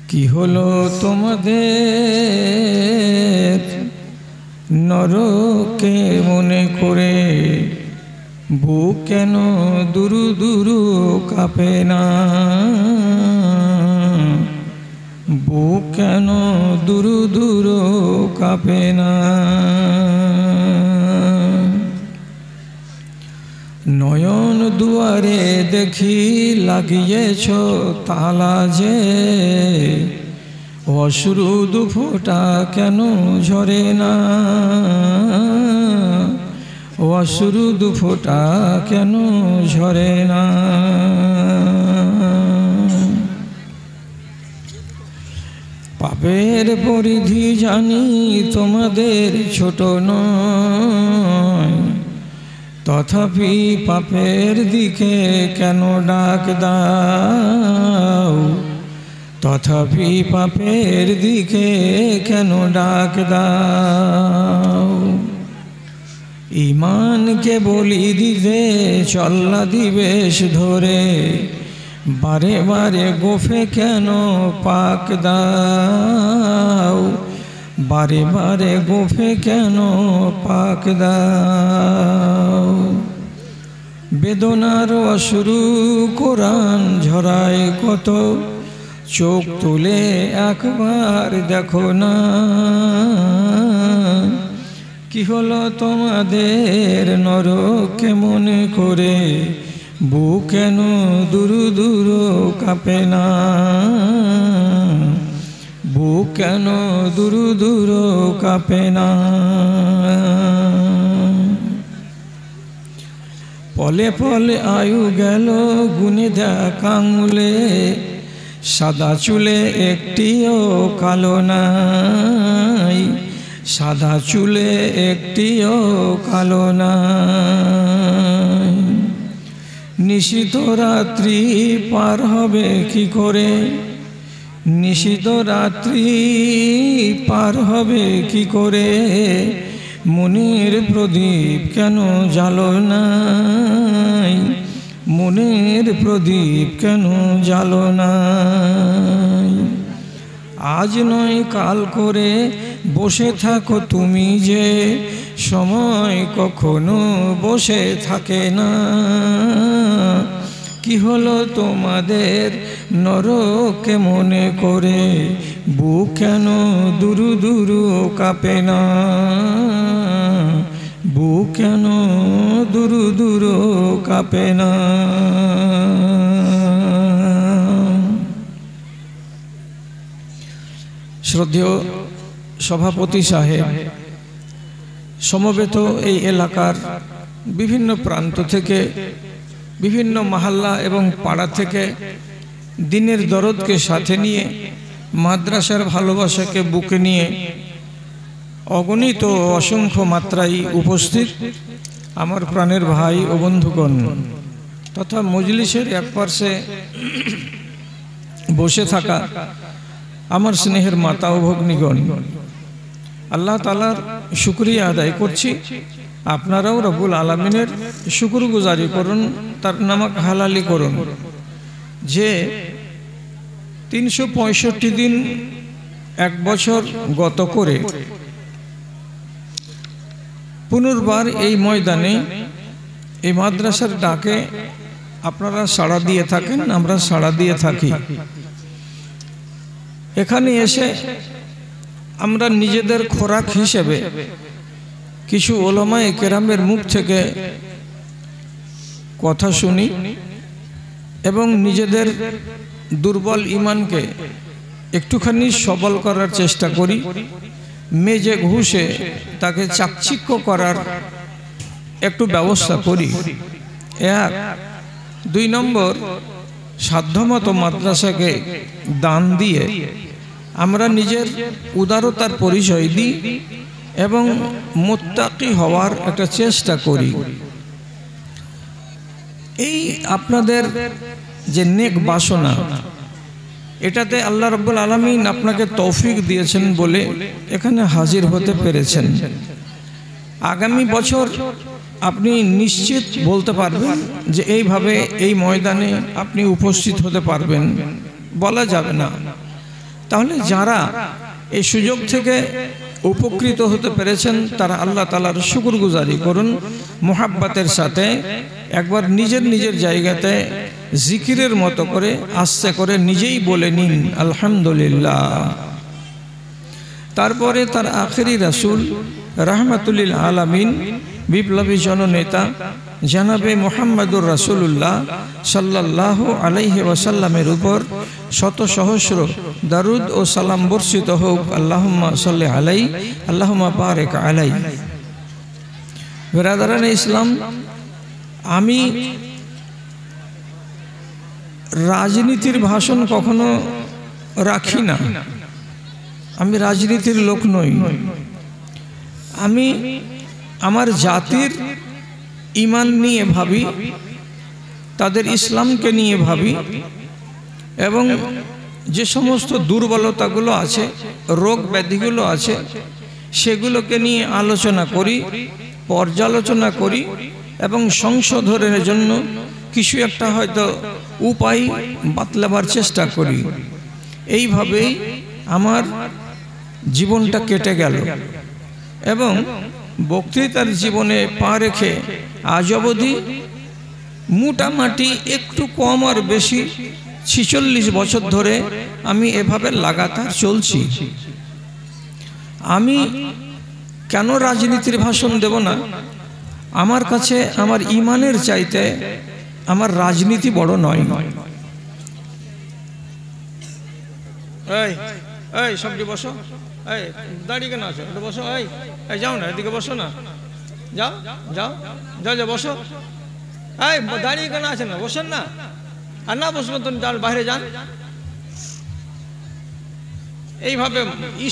কি হলো তোমাদের নরকে মনে করে বুক কেন দুরু দুরু কাঁপে না, বুক কেন দুরু দুরু কাঁপে না। নয়ন দুয়ারে দেখি লাগিয়েছ তালা যে, অশ্রু দুফোঁটা কেন ঝরে না, অশ্রু দুফোঁটা কেন ঝরে না। পাপের পরিধি জানি তোমাদের ছোট নয়, তথাপি পাপের দিকে কেন ডাক দাও, তথাপি পাপের দিকে কেন ডাক দাও। ঈমানকে বলি দিতে চল্লা দিবেশ ধরে, বারে বারে গোফে কেন পাক দাও, বারে বারে গোফে কেন পাক দাও। বেদনার অশ্রু কোরআন ঝরায় কত, চোখ তুলে একবার দেখো না। কি হলো তোমাদের নরকে মনে করে বুক কেন দুরু দুরু কাঁপে না, বুক কেন দুরু দুরু কাঁপে না। পলে পলে আয়ু গেল গুনে দেখ আঙুলে, সাদা চুলে একটিও কালো নাই, সাদা চুলে একটিও কালো নাই। নিশিত রাত্রি পার হবে কি করে, নিশিত রাত্রি পার হবে কি করে, মনের প্রদীপ কেন জ্বালো নাই, মনের প্রদীপ কেন জ্বালো নাই। আজ নয় কাল করে বসে থাকো তুমি যে, সময় কখনো বসে থাকে না। কি হলো তোমাদের নরকে মনে করে বুক কেন দুরু দুরু কাঁপে না, বুক কেন দুরু দুরু কাঁপে না। শ্রদ্ধেয় সভাপতি সাহেব, সমবেত এই এলাকার বিভিন্ন প্রান্ত থেকে, বিভিন্ন মহল্লা এবং পাড়া থেকে দিনের দরদকে সাথে নিয়ে, মাদ্রাসার ভালোবাসাকে বুকে নিয়ে অগণিত অসংখ্য মাত্রায় উপস্থিত আমার প্রাণের ভাই ও বন্ধুগণ তথা মজলিসের এক পার্শ্বে বসে থাকা আমার স্নেহের মাতা ও ভগ্নীগণ, আল্লাহ তাআলার শুকরিয়া আদায় করছি। আপনারাও রব্বুল আলামিনের শুকরগুজারি করুন, তার নামক হালালি করুন যে 365 দিন এক বছর গত করে পুনর্বার এই ময়দানে এই মাদ্রাসার ডাকে আপনারা সাড়া দিয়ে থাকেন, আমরা সাড়া দিয়ে থাকি। এখানে এসে আমরা নিজেদের খোরাক হিসেবে কিছু ওলামায়ে কেরামের মুখ থেকে কথা শুনি এবং নিজেদের দুর্বল ঈমানকে একটুখানি সবল করার চেষ্টা করি। মেজে ঘুষে তাকে চাকচিক্য করার একটু ব্যবস্থা করি। এক, 2 নম্বর, সাধ্যমতো মাদ্রাসাকে দান দিয়ে আমরা নিজের উদারতার পরিচয় দিই এবং মুত্তাকি হওয়ার একটা চেষ্টা করি। এই আপনাদের যে নেক বাসনা, এটাতে আল্লাহ রাব্বুল আলামিন আপনাকে তৌফিক দিয়েছেন বলে এখানে হাজির হতে পেরেছেন। আগামী বছর আপনি নিশ্চিত বলতে পারবেন যে এইভাবে এই ময়দানে আপনি উপস্থিত হতে পারবেন, বলা যাবে না। তাহলে যারা এই সুযোগ থেকে উপকৃত হতে পেরেছেন তারা আল্লাহ তাআলার শুকরগুজারি করুন, মোহাব্বতের সাথে একবার নিজের নিজের জায়গাতে জিকিরের মতো করে আস্তে করে নিজেই বলে নিন আলহামদুলিল্লাহ। তারপরে তার আখেরি রাসূল রাহমাতুল লিল আলামিন বিপ্লবী জননেতা জানাবে মুহাম্মদুর রাসূলুল্লাহ সাল্লাল্লাহু আলাইহি ওয়াসাল্লামের উপর শত সহস্র দারুদ ও সালাম বর্ষিত হোক। আল্লাহুম্মা সাল্লি আলাইহি আল্লাহুম্মা বারিক আলাইহি। বিরাদরানে ইসলাম, আমি রাজনীতির ভাষণ কখনো রাখি না, আমি রাজনীতির লোক নই। আমি আমার জাতির ঈমান নিয়ে ভাবি, তাদের ইসলামকে নিয়ে ভাবি, এবং যে সমস্ত দুর্বলতাগুলো আছে, রোগ ব্যাধিগুলো আছে, সেগুলোকে নিয়ে আলোচনা করি, পর্যালোচনা করি এবং সংশোধনের জন্য কিছু একটা হয়তো উপায় বাতলাবার চেষ্টা করি। এইভাবেই আমার জীবনটা কেটে গেল এবং বক্তৃতার জীবনে পা রেখে আজ অবধি মোটামুটি একটু কম আর বেশি 46 বছর ধরে আমি এভাবে লাগাতার চলছি। আমি কেন রাজনীতির ভাষণ দেব না? আমার কাছে আমার ঈমানের চাইতে আমার রাজনীতি বড় নয়। এই এই সবজি বসো, এই দাঁড়িয়ে কেন আছো? বসো, এই যাও না, এদিকে বসো না, যাও যাও যাও যাও বসো। এই দাঁড়িয়ে কেন আছেন না? বসেন না। আর না বসবেন তো বাইরে যান। এইভাবে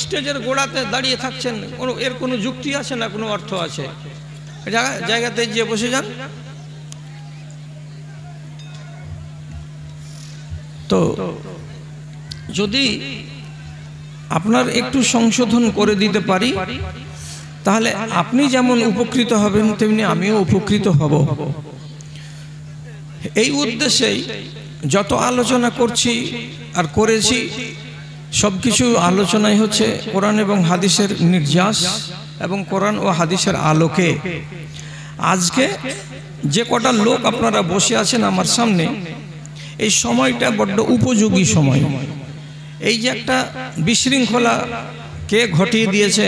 স্টেজের গোড়াতে দাঁড়িয়ে থাকছেন, এর কোনো যুক্তি আছে না, কোনো অর্থ আছে? জায়গাতে গিয়ে বসে যান। তো যদি আপনার একটু সংশোধন করে দিতে পারি, তাহলে আপনি যেমন উপকৃত হবেন তেমনি আমিও উপকৃত হব। এই উদ্দেশ্যেই যত আলোচনা করছি আর করেছি সবকিছু আলোচনাই হচ্ছে কোরআন এবং হাদিসের নির্যাস এবং কোরআন ও হাদিসের আলোকে। আজকে যে কটা লোক আপনারা বসে আছেন আমার সামনে, এই সময়টা বড্ড উপযোগী সময়। এই যে একটা বিশৃঙ্খলা কে ঘটিয়ে দিয়েছে,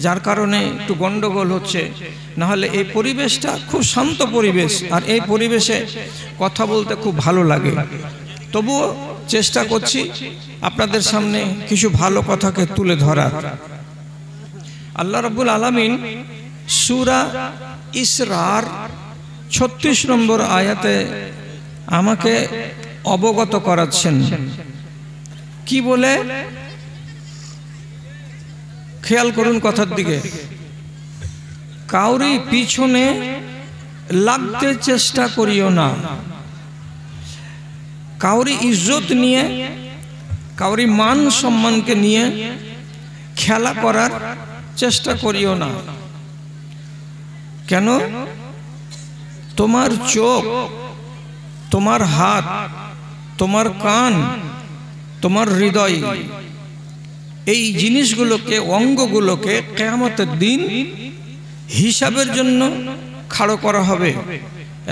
যার কারণে একটু গন্ডগোল হচ্ছে, না হলে এই পরিবেশটা খুব শান্ত পরিবেশ, আর এই পরিবেশে কথা বলতে খুব ভালো লাগে। তবুও চেষ্টা করছি আপনাদের সামনে কিছু ভালো কথাকে তুলে ধরার। আল্লাহ রাব্বুল আলামিন সূরা ইসরার 36 নম্বর আয়াতে আমাকে অবগত করাচ্ছেন। কি বলে? খেয়াল করুন কথার দিকে। কাউরি পিছনে লাগতে চেষ্টা করিও না, কাউরি ইজ্জত নিয়ে, কাউরি মান সম্মানকে নিয়ে খেলা করার চেষ্টা করিও না। কেন? তোমার চোখ, তোমার হাত, তোমার কান, তোমার হৃদয়, এই জিনিসগুলোকে, অঙ্গগুলোকে কিয়ামতের দিন হিসাবের জন্য খাড়ো করা হবে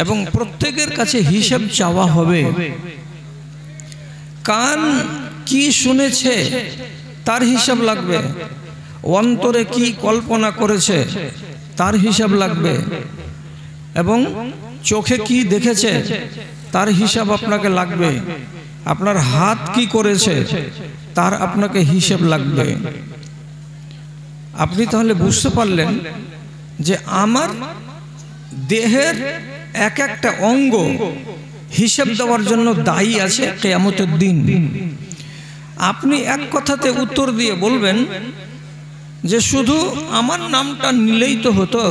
এবং প্রত্যেকের কাছে হিসাব চাওয়া হবে। কান কি শুনেছে তার হিসাব লাগবে, অন্তরে কি কল্পনা করেছে তার হিসাব লাগবে, এবং চোখে কি দেখেছে তার হিসাব আপনাকে লাগবে, আপনার হাত কি করেছে তার আপনাকে হিসাব লাগবে। আপনি তাহলে বুঝতে পারলেন যে আমার দেহের এক একটা অঙ্গ হিসাব দেওয়ার জন্য দায়ী আছে কিয়ামতের দিন। আপনি এক কথাতে উত্তর দিয়ে বলবেন যে শুধু আমার নামটা নিলেই তো হতো,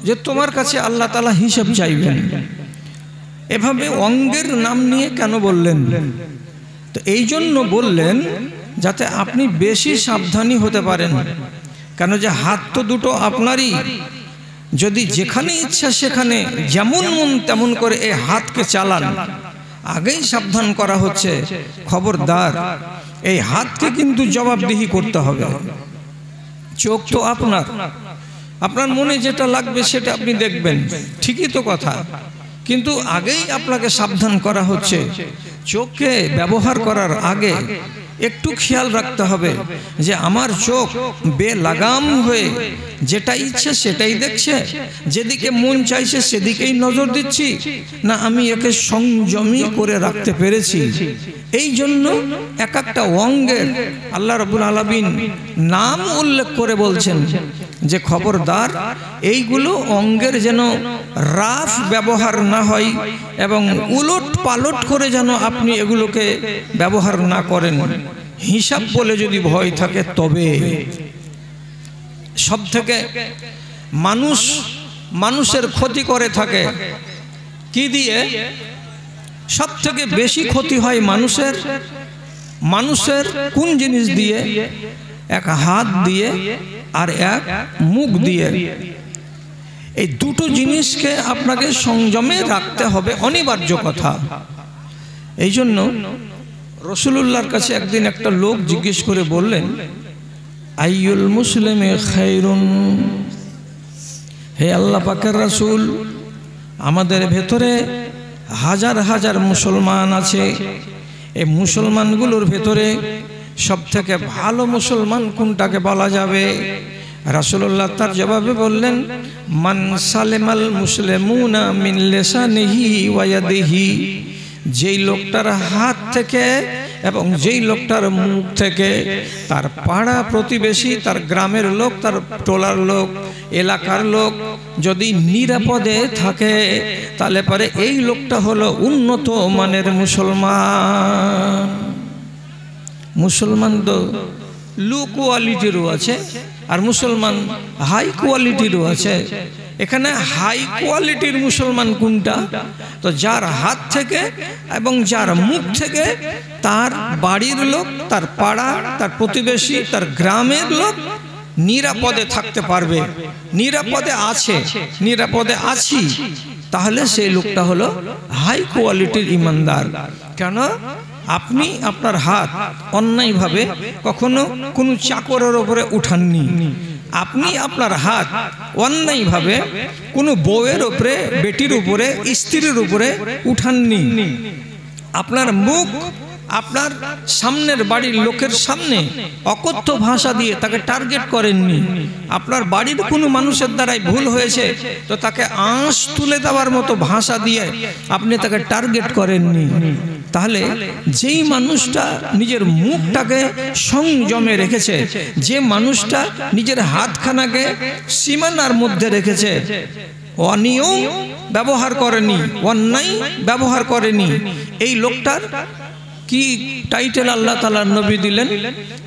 যে তোমার কাছে আল্লাহ তাআলা হিসাব চাইবেন। এভাবে অঙ্গের নাম নিয়ে কেন বললেন? তো এই জন্য বললেন যাতে আপনি বেশি সাবধানী হতে পারেন। কেন যে হাত তো দুটো আপনারই, যদি যেখানে ইচ্ছা সেখানে যেমন মন তেমন করে এই হাতকে চালান, আগেই সাবধান করা হচ্ছে, খবরদার এই হাতকে কিন্তু জবাবদিহি করতে হবে। চোখ তো আপনার, আপনার মনে যেটা লাগবে সেটা আপনি দেখবেন, ঠিকই তো কথা, কিন্তু আগেই আপনাকে সাবধান করা হচ্ছে চোখকে ব্যবহার করার আগে একটু খেয়াল রাখতে হবে যে আমার চোখ বেলাগাম হয়ে যেটা ইচ্ছে সেটাই দেখছে, যেদিকে মন চাইছে সেদিকেই নজর দিচ্ছি, না আমি একে সংযমী করে রাখতে পেরেছি। এই জন্য এক একটা অঙ্গের আল্লাহ রাব্বুল আলামিন নাম উল্লেখ করে বলছেন যে খবরদার এইগুলো অঙ্গের যেন রাফ ব্যবহার না হয় এবং উলট পালট করে যেন আপনি এগুলোকে ব্যবহার না করেন। হিসাব বলে যদি ভয় থাকে তবে সব থেকে মানুষের ক্ষতি করে থাকে কি দিয়ে? সব থেকে বেশি ক্ষতি হয় মানুষের কোন জিনিস দিয়ে? এক হাত দিয়ে আর এক মুখ দিয়ে। এই দুটো জিনিসকে আপনাকে সংযমে রাখতে হবে, অনিবার্য কথা। এই জন্য রাসূলুল্লাহর কাছে একদিন একটা লোক জিজ্ঞেস করে বললেন, আইয়ুল মুসলিমে খায়রুন, হে আল্লাহ পাকের রাসূল, আমাদের ভেতরে হাজার হাজার মুসলমান আছে, এই মুসলমানগুলোর ভেতরে সব থেকে ভালো মুসলমান কোনটাকে বলা যাবে? রাসূলুল্লাহ তার জবাবে বললেন, মান সালেমাল মুসলিমুনা মিন লিসানিহি ওয়া ইয়াদিহি, যেই লোকটার হাত থেকে এবং যেই লোকটার মুখ থেকে তার পাড়া প্রতিবেশী, তার গ্রামের লোক, তার টোলার লোক, এলাকার লোক যদি নিরাপদে থাকে, তাহলে পরে এই লোকটা হলো উন্নত মানের মুসলমান। মুসলমান তো লো কোয়ালিটিরও আছে আর মুসলমান হাই কোয়ালিটিরও আছে। এখানে হাই কোয়ালিটির মুসলমান কোনটা? তো যার হাত থেকে এবং যার মুখ থেকে তার বাড়ির লোক, তার পাড়া, তার প্রতিবেশী, তার গ্রামের লোক নিরাপদে থাকতে পারবে, নিরাপদে আছে, নিরাপদে আছি, তাহলে সেই লোকটা হলো হাই কোয়ালিটির ইমানদার। কেন? আপনি আপনার হাত অন্যায়ভাবে কখনো কোনো চাকরের উপরে উঠাননি, আপনি আপনার হাত অন্যায়ভাবে কোনো বউয়ের উপরে, বেটির উপরে, স্ত্রীর উপরে উঠাননি। আপনার মুখ আপনার সামনের বাড়ির লোকের সামনে অকথ্য ভাষা দিয়ে তাকে টার্গেট করেননি। আপনার বাড়ির কোনো মানুষের দ্বারাই ভুল হয়েছে তো তাকে আঁশ তুলে দেওয়ার মতো ভাষা দিয়ে আপনি তাকে টার্গেট করেননি। তাহলে যেই মানুষটা নিজের মুখটাকে সংযমে রেখেছে, যে মানুষটা নিজের হাতখানাকে সীমানার মধ্যে রেখেছে, অনিয়ম ব্যবহার করেনি, অন্যায় ব্যবহার করেনি, এই লোকটার কি টাইটেল আল্লাহ তাআলা নবী দিলেন?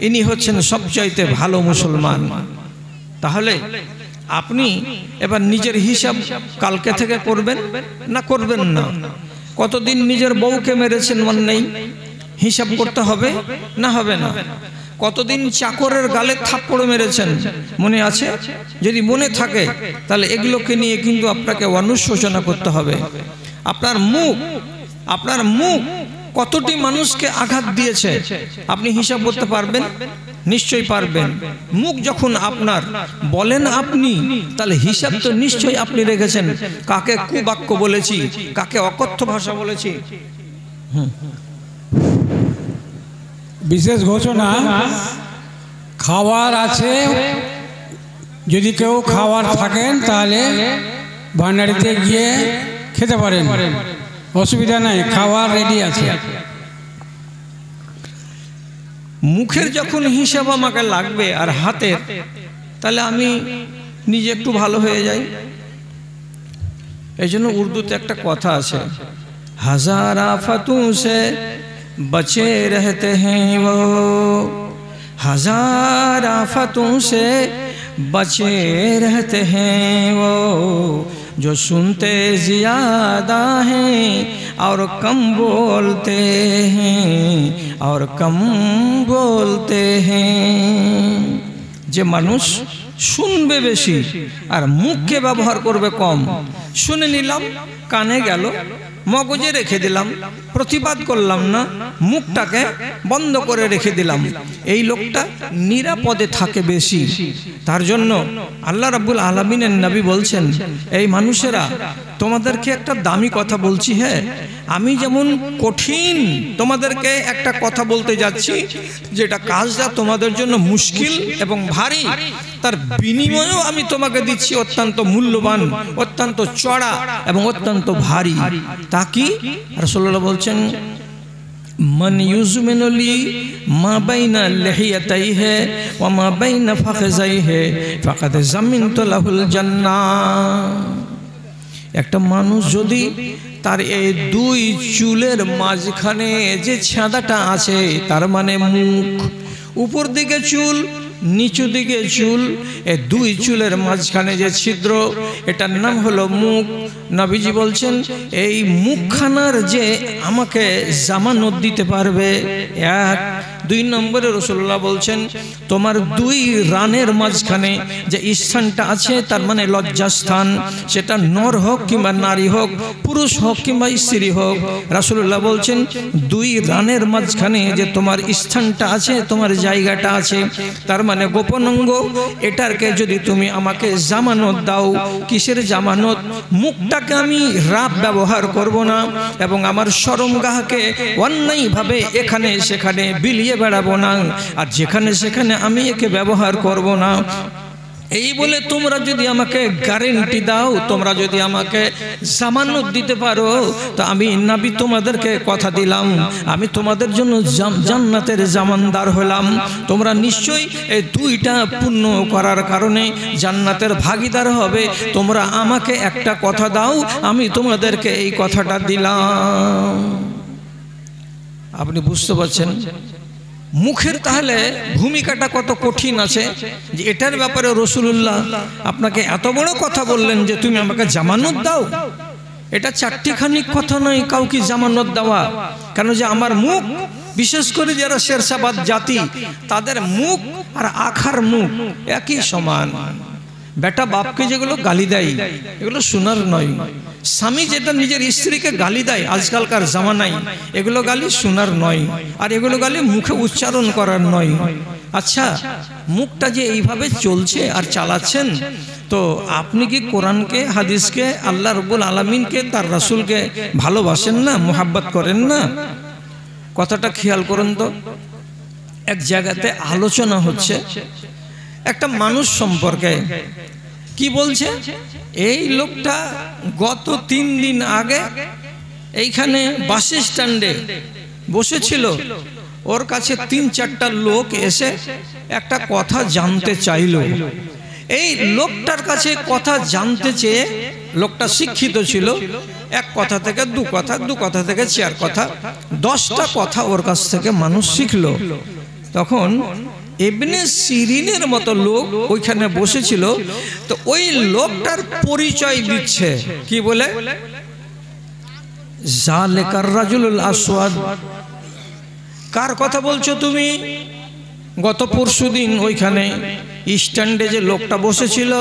ইনি হচ্ছেন সবচাইতে ভালো মুসলমান। তাহলে আপনি এবার নিজের হিসাব কালকে থেকে করবেন না করবেন না? কতদিন নিজের বউকে মেরেছেন অন্যায়, হিসাব করতে হবে না হবে না? কতদিন চাকরের গালে থাপ্পড় মেরেছেন, মনে আছে? যদি মনে থাকে তাহলে এগুলোকে নিয়ে কিন্তু আপনাকে অনুশোচনা করতে হবে। আপনার মুখ কতটি মানুষকে আঘাত দিয়েছে আপনি হিসাব করতে পারবেন? নিশ্চয়ই পারবেন। মুখ যখন আপনার, বলেন আপনি, তাহলে হিসাব তো নিশ্চয়ই আপনি রেখেছেন। কাকে কুবাক্য বলেছি, কাকে অকথ্য ভাষা বলেছি। বিশেষ ঘোষণা, খাবার আছে, যদি কেউ খাবার থাকেন তাহলে ভান্ডারিতে গিয়ে খেতে পারেন, অসুবিধা নাই, খাবার রেডি আছে। মুখের যখন হিসাব আমাকে লাগবে আর হাতের, তাহলে আমি নিজে একটু ভালো হয়ে যাই। এই জন্য উর্দুতে একটা কথা আছে, হাজার আফাতু সে बचे रहते हैं वो, हजार आफतों से बचे रहते हैं वो, जो सुनते ज़्यादा हैं और कम बोलते हैं और कम बोलते हैं। যে মানুষ শুনবে বেশি আর মুখকে ব্যবহার করবে কম, শুনে নিলাম, কানে গেল, মগজে রেখে দিলাম, প্রতিবাদ করলাম না, মুখটাকে বন্ধ করে রেখে দিলাম, এই লোকটা নিরাপদে থাকে বেশি। তার জন্য আল্লাহ রাব্বুল আলামিনের নবী বলছেন, এই মানুষেরা তোমাদেরকে একটা দামি কথা বলছি, হ্যাঁ আমি যেমন কঠিন তোমাদেরকে একটা কথা বলতে যাচ্ছি, যেটা কাজটা তোমাদের জন্য মুশকিল এবং ভারী, তার বিনিময়েও আমি তোমাকে দিচ্ছি অত্যন্ত মূল্যবান, অত্যন্ত চড়া এবং অত্যন্ত ভারী। তা কি? রাসূলুল্লাহ বলছেন, মান ইউজমিনুলি মা বাইনা লিহিয়াতাইহি ওয়া মা বাইনা ফাখযাইহি ফাকাদ যামিনতু লাহুল জান্নাহ। একটা মানুষ যদি তার এই দুই চুলের মাঝখানে যে ছেঁদাটা আছে, তার মানে মুখ, উপর দিকে চুল নিচু দিকে চুল, এই দুই চুলের মাঝখানে যে ছিদ্র, এটার নাম হলো মুখ। নবীজি বলছেন, এই মুখখানার যে আমাকে জামানত দিতে পারবে, এক। দুই নম্বরে রাসূলুল্লাহ বলছেন, তোমার দুই রানের মাঝখানে যে স্থানটা আছে, তার মানে লজ্জাস্থান, সেটা নর হোক কিংবা নারী হোক, পুরুষ হোক কিংবা স্ত্রী হোক, রাসূলুল্লাহ বলছেন দুই রানের মাঝখানে যে তোমার স্থানটা আছে, তোমার জায়গাটা আছে, তার মানে গোপন অঙ্গ, এটারকে যদি তুমি আমাকে জামানত দাও। কিসের জামানত? মুখটাকে আমি রাব ব্যবহার করব না এবং আমার শরমগাহকে অন্যায়ভাবে এখানে সেখানে বিলিয়ে বেড়াবো না, আর যেখানে সেখানে আমি একে ব্যবহার করব না। এই বলে তোমরা যদি আমাকে গ্যারান্টি দাও, তোমরা যদি আমাকে জামানত দিতে পারো, তো আমি নবী তোমাদেরকে কথা দিলাম, আমি তোমাদের জন্য জান্নাতের জামানদার হলাম। তোমরা নিশ্চয়ই এই দুইটা পুণ্য করার কারণে জান্নাতের ভাগীদার হবে। তোমরা আমাকে একটা কথা দাও, আমি তোমাদেরকে এই কথাটা দিলাম। আপনি বুঝতে পারছেন মুখের তাহলে ভূমিকাটা কত কঠিন আছে, যে এটার ব্যাপারে রাসূলুল্লাহ আপনাকে এত বড় কথা বললেন যে তুমি আমাকে জামানত দাও। এটা চারটিখানি কথা নয় কাউকে জামানত দেওয়া, কেন যে আমার মুখ, বিশেষ করে যারা শেরশাবাদ জাতি, তাদের মুখ আর আখার মুখ একই সমান। বেটা বাপকে যেগুলো গালি দেয় এগুলো শোনার নয়, স্বামী যেটা নিজের স্ত্রীকে গালি দেয় আজকালকার জামানায়, এগুলো গালি শোনার নয়, আর এগুলো গালি মুখে উচ্চারণ করার নয়। আচ্ছা, মুখটা যে এইভাবে চলছে আর চালাচ্ছেন, তো আপনি কি কোরআনকে, হাদিসকে, আল্লাহ রাব্বুল আলামিনকে, তার রাসূলকে ভালোবাসেন না, মুহাব্বত করেন না? কথাটা খেয়াল করুন তো। এক জায়গাতে আলোচনা হচ্ছে একটা মানুষ সম্পর্কে, কি বলছে, এই লোকটা গত 3 দিন আগে এইখানে বাস স্ট্যান্ডে বসেছিল, ওর কাছে 3-4টা লোক এসে একটা কথা জানতে চাইল। এই লোকটার কাছে কথা জানতে চেয়ে, লোকটা শিক্ষিত ছিল, এক কথা থেকে 2 কথা, 2 কথা থেকে 4 কথা, 10টা কথা ওর কাছ থেকে মানুষ শিখলো। তখন ইবনে সিরিনের মতো লোক ওইখানে বসেছিল, তো ওই লোকটার পরিচয় দিচ্ছে, কি বলে, জালিকার রাজুলুল আসওয়াদ। কার কথা বলছো তুমি? গত পরশুদিন ওইখানে স্ট্যান্ডে যে লোকটা বসেছিল,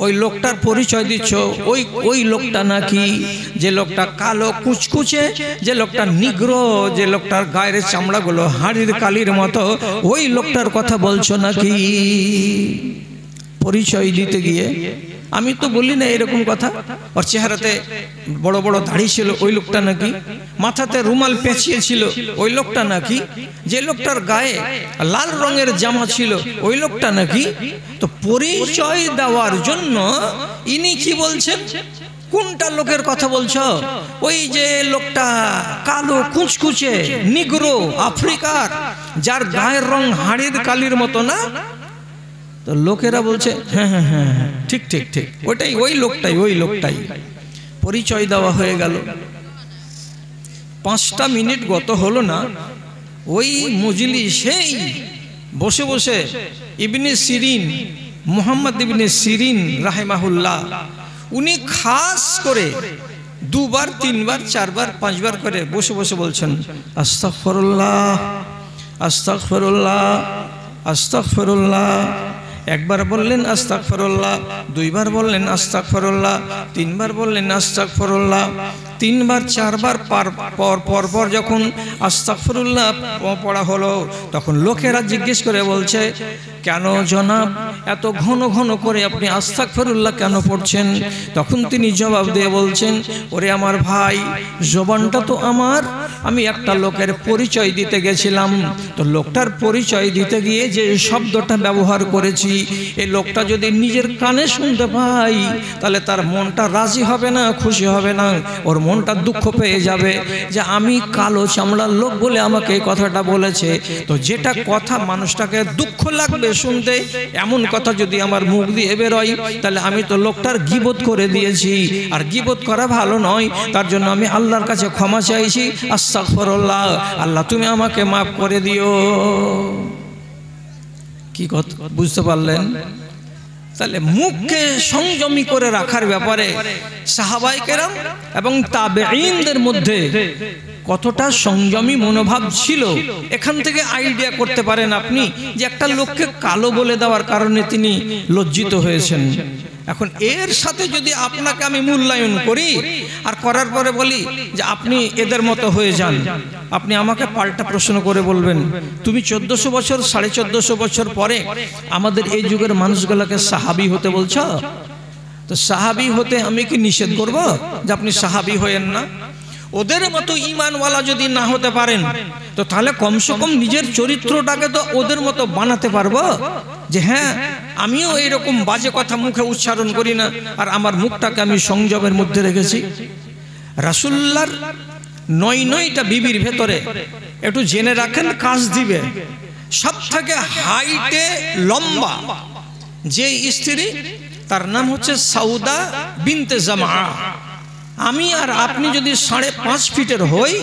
ওই লোকটার পরিচয় দিচ্ছ। ওই লোকটা নাকি, যে লোকটা কালো কুচকুচে, যে লোকটা নিগ্রো, যে লোকটার গায়ের চামড়াগুলো হাড়ির কালির মতো, ওই লোকটার কথা বলছো নাকি? পরিচয় দিতে গিয়ে আমি তো বলি না এরকম কথা। ওর চেহারাতে বড় বড় দাড়ি ছিল, ওই লোকটা নাকি? মাথাতে রুমাল পেঁচিয়ে ছিল, ওই লোকটা নাকি? যে লোকটার গায়ে লাল রঙের জামা ছিল, ওই লোকটা নাকি? তো পরিচয় দেওয়ার জন্য ইনি কি বলছেন, কোনটা লোকের কথা বলছো? ওই যে লোকটা কালো কুচকুচে নিগ্রো আফ্রিকার, যার গায়ের রং হাড়ির কালির মতো না? তো লোকেরা বলছে হ্যাঁ হ্যাঁ হ্যাঁ হ্যাঁ, ঠিক ঠিক ঠিক, ওটাই, ওই লোকটাই। পরিচয় দেওয়া হয়ে গেল। 5টা মিনিট গত হলো না, ওই মজলিসেই বসে বসে ইবনে সিরিন, মুহাম্মদ ইবনে সিরিন রাহিমাহুল্লাহ, উনি খাস করে 2 বার 3 বার 4 বার 5 বার করে বসে বসে বলছেন, আস্তাগফিরুল্লাহ আস্তাগফিরুল্লাহ আস্তাগফিরুল্লাহ। একবার বললেন আস্তাগফিরুল্লাহ, 2 বার বললেন আস্তাগফিরুল্লাহ, 3 বার বললেন আস্তাগফিরুল্লাহ, তিনবার চারবার পর যখন আস্তাগফিরুল্লাহ পড়া হলো, তখন লোকেরা জিজ্ঞেস করে বলছে, কেন জনাব এত ঘন ঘন করে আপনি আস্তাগফিরুল্লাহ কেন পড়ছেন? তখন তিনি জবাব দিয়ে বলছেন, ওরে আমার ভাই, জবানটা তো আমার, আমি একটা লোকের পরিচয় দিতে গেছিলাম, তো লোকটার পরিচয় দিতে গিয়ে যে শব্দটা ব্যবহার করেছি, এই লোকটা যদি নিজের কানে শুনতে পাই তাহলে তার মনটা রাজি হবে না, খুশি হবে না, ওর মনটা দুঃখ পেয়ে যাবে যে আমি কালো চামড়ার লোক বলে আমাকে এই কথাটা বলেছে। তো যেটা কথা মানুষটাকে দুঃখ লাগবে শুনতে, এমন কথা যদি আমার মুখ দিয়ে বেরোয় তাহলে আমি তো লোকটার গীবত করে দিয়েছি, আর গীবত করা ভালো নয়। তার জন্য আমি আল্লাহর কাছে ক্ষমা চাইছি, আস্তাগফিরুল্লাহ, আল্লাহ তুমি আমাকে মাফ করে দিও। কি কথা বুঝতে পারলেন? তাহলে মুখকে সংযমী করে রাখার ব্যাপারে সাহাবায়ে কেরাম এবং তাবেঈনদের মধ্যে কতটা সংযমী মনোভাব ছিল, এখান থেকে আইডিয়া করতে পারেন আপনি যে একটা লোককে কালো বলে দেওয়ার কারণে তিনি লজ্জিত হয়েছেন। এখন এর সাথে যদি আপনাকে আমি মূল্যায়ন করি আর করার পরে বলি যে আপনি এদের মতো হয়ে যান, আপনি আমাকে পাল্টা প্রশ্ন করে বলবেন, তুমি 1400 বছর 1450 বছর পরে আমাদের এই যুগের মানুষগুলোকে সাহাবী হতে বলছো, তো সাহাবী হতে আমি কি নিষেধ করব যে আপনি সাহাবী হয়েন না? ওদের মতো ঈমানওয়ালা যদি না হতে পারেন তো তাহলে কমসে কম নিজের চরিত্রটাকে তো ওদের মতো বানাতে পারবো, যে হ্যাঁ আমিও এইরকম বাজে কথা মুখে উচ্চারণ করি না, আর আমার মুখটাকে আমি সংযমের মধ্যে রেখেছি। রাসূলুল্লাহর 9টা বিবির ভেতরে একটু জেনে রাখেন, কাজ দিবে, সব থেকে হাইটে লম্বা যে স্ত্রী তার নাম হচ্ছে সাউদা বিনতে জামা। আমি আর আপনি যদি 5.5 ফিটের হই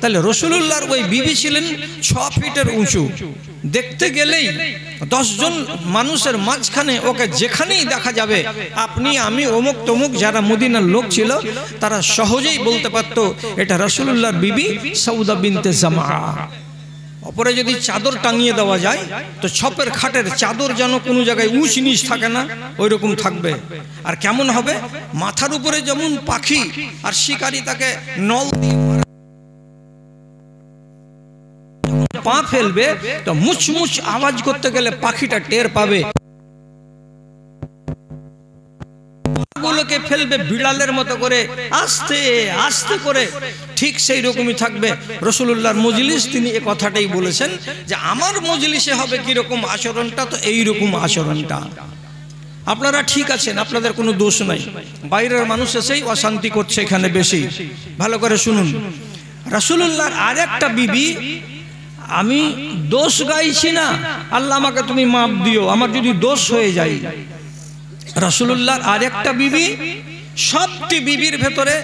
তাহলে রাসূলুল্লাহর ওই বিবি ছিলেন 6 ফিটের উঁচু। দেখতে গেলেই 10 জন মানুষের মাঝখানে ওকে যেখানেই দেখা যাবে, আপনি আমি অমুক তমুক যারা মদিনার লোক ছিল তারা সহজেই বলতে পারতো এটা রাসূলুল্লাহর বিবি সাউদা বিনতে জামা। অপরে যদি চাদর টাঙিয়ে দেওয়া যায় তো ছপের খাটের চাদর যেন কোনো জায়গায় উঁচ নিচ থাকে না, ওই রকম থাকবে। আর কেমন হবে, মাথার উপরে যেমন পাখি আর শিকারী তাকে নল দিয়ে পা ফেলবে তো মুচমুচ আওয়াজ করতে গেলে পাখিটা টের পাবে, গুলোকে ফেলবে বিড়ালের মতো করে আস্তে আস্তে করে, ঠিক সেই রকমই থাকবে রাসূলুল্লাহর মজলিস। তিনি এই কথাটাই বলেছেন যে আমার মজলিসে হবে কি রকম আচরণটা, তো এই রকম আচরণটা। আপনারা ঠিক আছেন, আপনাদের কোনো দোষ নাই, বাইরের মানুষ এসেই অশান্তি করছে এখানে বেশি। ভালো করে শুনুন, রাসূলুল্লাহর আরেকটা বিবি, আমি দোষ গাইছি না, আল্লাহ আমাকে তুমি মাফ দিও আমার যদি দোষ হয়ে যায়। রাসূলুল্লাহর আরেকটা বিবি সবটি বিবির ভেতরে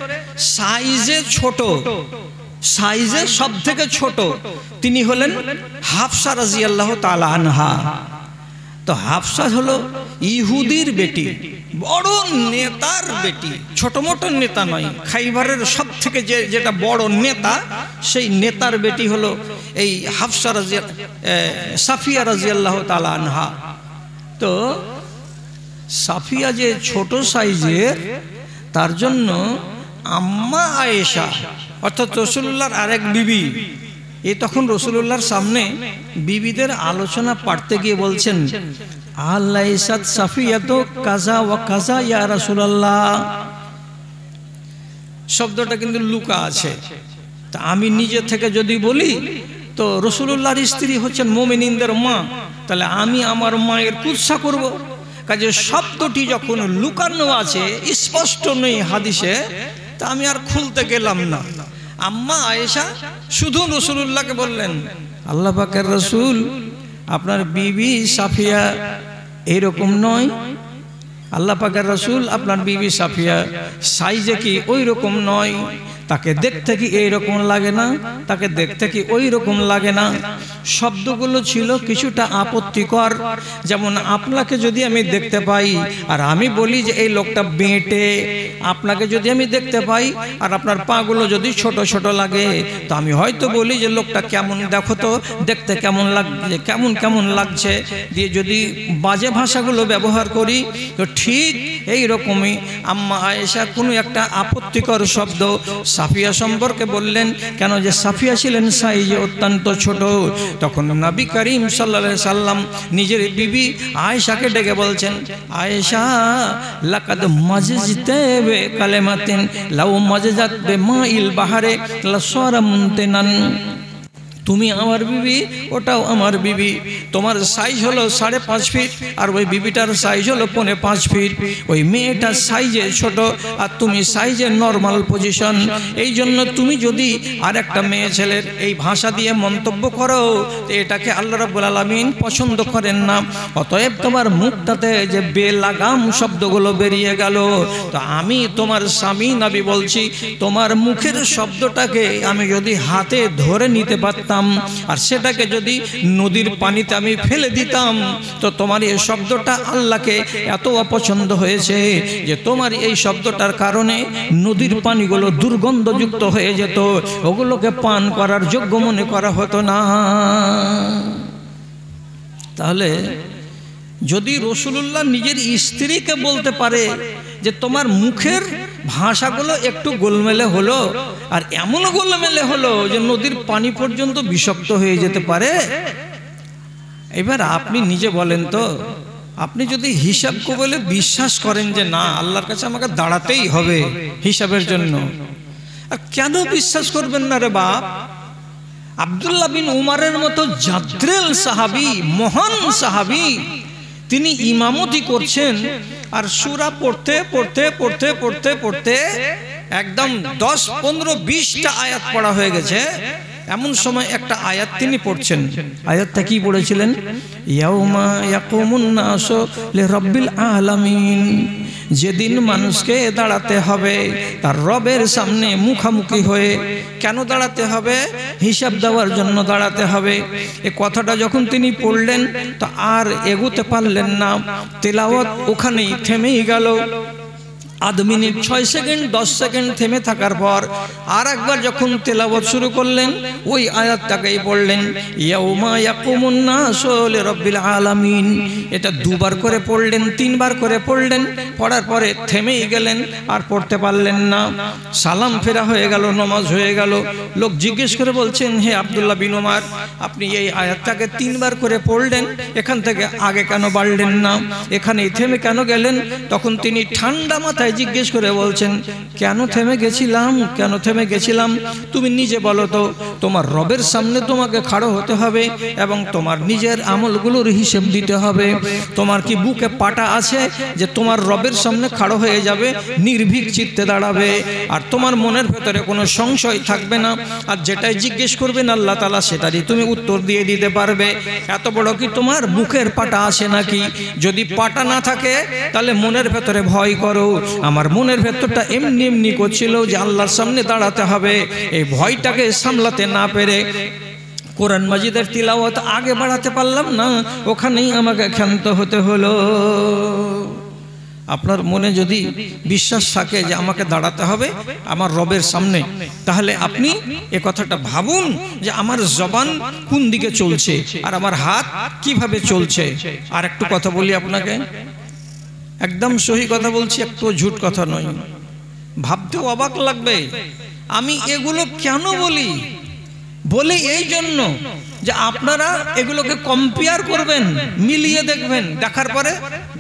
সাইজে ছোট, সাইজে সব থেকে ছোট, তিনি হলেন হাফসা রাদিয়াল্লাহু তাআলা আনহা। তো হাফসা হলো ইহুদির বেটি, বড় নেতার বেটি, ছোট মোটো নেতা নয়, খাইবারের সব থেকে যেটা বড় নেতা সেই নেতার বেটি হলো এই হাফসা সাফিয়া রাদিয়াল্লাহু তাআলা আনহা। তো সাফিয়া যে ছোট সাইজের, তার জন্য আম্মা আয়েশা অর্থাৎ রাসূলুল্লাহর আরেক বিবি, এই তখন রাসূলুল্লাহর সামনে বিবিদের আলোচনা পাড়তে গিয়ে বলছেন, আলাইসাত সাফিয়াতু কাজা ওয়া কাজা ইয়া রাসূলুল্লাহ। শব্দটা কিন্তু লুকা আছে, তা আমি নিজে থেকে যদি বলি তো রাসূলুল্লাহর স্ত্রী হচ্ছেন মুমিনিনদের মা, তাহলে আমি আমার মায়ের কুৎসা করব। কাজে শব্দটি যখন লুকানো আছে, স্পষ্ট নেই হাদিসে, তা আমি আর খুলতে গেলাম না। আম্মা আয়েশা শুধু রাসূলুল্লাহকে বললেন, আল্লাহ পাকের রাসূল, আপনার বিবি সাফিয়া এরকম নয়, আল্লাহ পাকের রাসূল আপনার বিবি সাফিয়া সাইজে কি ওই রকম নয়, তাকে দেখতে কি এইরকম লাগে না, তাকে দেখতে কি ওই রকম লাগে না। শব্দগুলো ছিল কিছুটা আপত্তিকর। যেমন আপনাকে যদি আমি দেখতে পাই আর আমি বলি যে এই লোকটা বেঁটে, আপনাকে যদি আমি দেখতে পাই আর আপনার পাগুলো যদি ছোট ছোট লাগে, তো আমি হয়তো বলি যে লোকটা কেমন, দেখো তো দেখতে কেমন লাগছে, কেমন কেমন লাগছে, দিয়ে যদি বাজে ভাষাগুলো ব্যবহার করি, তো ঠিক এই রকমই আম্মা আয়েশা কোনো একটা আপত্তিকর শব্দ সাফিয়া সম্পর্কে বললেন। কেন যে সাফিয়া ছিলেন সাইজে অত্যন্ত ছোট। তখন নবী করিম সাল্লাল্লাহু আলাইহি সাল্লাম নিজের বিবি আয়েশাকে ডেকে বলছেন, আয়েশা লাকাদ মাজজিতে বে কালেমাতিন লাউ মাজজাত বে মাইল বাহারে লাসারা মুনতিনান। তুমি আমার বিবি, ওটাও আমার বিবি। তোমার সাইজ হলো 5.5 ফিট আর ওই বিবিটার সাইজ হলো 5.25 ফিট। ওই মেয়েটার সাইজে ছোট আর তুমি সাইজে নর্মাল পজিশন। এই জন্য তুমি যদি আর একটা মেয়ে ছেলের এই ভাষা দিয়ে মন্তব্য করো, তো এটাকে আল্লাহ রাব্বুল আলামিন পছন্দ করেন না। অতএব তোমার মুখটাতে যে বেলাগাম শব্দগুলো বেরিয়ে গেল, তো আমি তোমার স্বামী নবী বলছি, তোমার মুখের শব্দটাকে আমি যদি হাতে ধরে নিতে পারতাম আর সেটাকে যদি নদীর পানিতে আমি ফেলে দিতাম, তো তোমার এই শব্দটা আল্লাহকে এত অপছন্দ হয়েছে যে তোমার এই শব্দটার কারণে নদীর পানিগুলো দুর্গন্ধযুক্ত হয়ে যেত, ওগুলোকে পান করার যোগ্য মনে করা হতো না। তাহলে যদি রাসূলুল্লাহ নিজের স্ত্রীকে বলতে পারে যে তোমার মুখের ভাষাগুলো একটু গোলমেলে হলো, আর এমন গোলমেলে হলো যে নদীর পানি পর্যন্ত বিষাক্ত হয়ে যেতে পারে, এবার আপনি নিজে বলেন তো, আপনি যদি হিসাব বলে বিশ্বাস করেন যে না আল্লাহর কাছে আমাকে দাঁড়াতেই হবে হিসাবের জন্য, আর কেন বিশ্বাস করবেন না রে বাপ? আব্দুল্লাহ বিন উমারের মতো জাদ্রেল সাহাবী, মহান সাহাবী, তিনি ইমামতি করছেন আর সূরা পড়তে পড়তে পড়তে পড়তে পড়তে একদম 10, 15, 20টা আয়াত পড়া হয়ে গেছে। এমন সময় একটা আয়াত তিনি পড়ছেন। আয়াতটা কি পড়েছিলেন? ইয়াউমা ইয়াকুমুন নাসু লিরাব্বিল আলামিন। যেদিন মানুষকে দাঁড়াতে হবে তার রবের সামনে মুখামুখি হয়ে। কেন দাঁড়াতে হবে? হিসাব দেওয়ার জন্য দাঁড়াতে হবে। এই কথাটা যখন তিনি পড়লেন তো আর এগোতে পারলেন না, তেলাওয়াত ওখানেই থেমেই গেল। আধ মিনিট 6 সেকেন্ড 10 সেকেন্ড থেমে থাকার পর আর একবার যখন তেলাওয়াত শুরু করলেন, ওই আয়াতটাকেই পড়লেন, ইয়াউমা ইয়াকুমুন নাসু লিরাব্বিল আলামিন। এটা 2 বার করে পড়লেন, 3 বার করে পড়লেন, পড়ার পরে থেমেই গেলেন, আর পড়তে পারলেন না। সালাম ফেরা হয়ে গেল, নামাজ হয়ে গেল। লোক জিজ্ঞেস করে বলছেন, হে আব্দুল্লাহ বিন উমার, আপনি এই আয়াতটাকে 3 বার করে পড়লেন, এখান থেকে আগে কেন বাড়লেন না, এখানেই থেমে কেন গেলেন? তখন তিনি ঠান্ডা মাথায় জিজ্ঞেস করে বলছেন, কেন থেমে গেছিলাম, কেন থেমে গেছিলাম তুমি নিজে বলো তো। তোমার রবের সামনে তোমাকে খাড়ো হতে হবে এবং তোমার নিজের আমলগুলোর হিসেব দিতে হবে। তোমার কি বুকে পাটা আছে যে তোমার রবের সামনে খাড়ো হয়ে যাবে, নির্ভীক চিত্তে দাঁড়াবে, আর তোমার মনের ভেতরে কোনো সংশয় থাকবে না, আর যেটাই জিজ্ঞেস করবেন আল্লাহ তাআলা সেটারই তুমি উত্তর দিয়ে দিতে পারবে? এত বড় কি তোমার বুকের পাটা আছে নাকি? যদি পাটা না থাকে তাহলে মনের ভেতরে ভয় করো। আমার মনের ভেতরটা এমনি এমনি করছিল যে আল্লাহর সামনে দাঁড়াতে হবে। এই ভয়টাকে সামলাতে না পেরে কোরআন মাজিদের তিলাওয়াত আগে বাড়াতে পারলাম না, ওখানেই আমাকে ক্ষান্ত হতে হলো। আপনার মনে যদি বিশ্বাস থাকে যে আমাকে দাঁড়াতে হবে আমার রবের সামনে, তাহলে আপনি এ কথাটা ভাবুন যে আমার জবান কোন দিকে চলছে আর আমার হাত কিভাবে চলছে। আর একটু কথা বলি আপনাকে, একদম সহি কথা বলছি, একটু ঝুট কথা নয়। ভাবতে অবাক লাগবে আমি এগুলো কেন বলি। বলি এই জন্য যে আপনারা এগুলোকে কম্পেয়ার করবেন, মিলিয়ে দেখবেন, দেখার পরে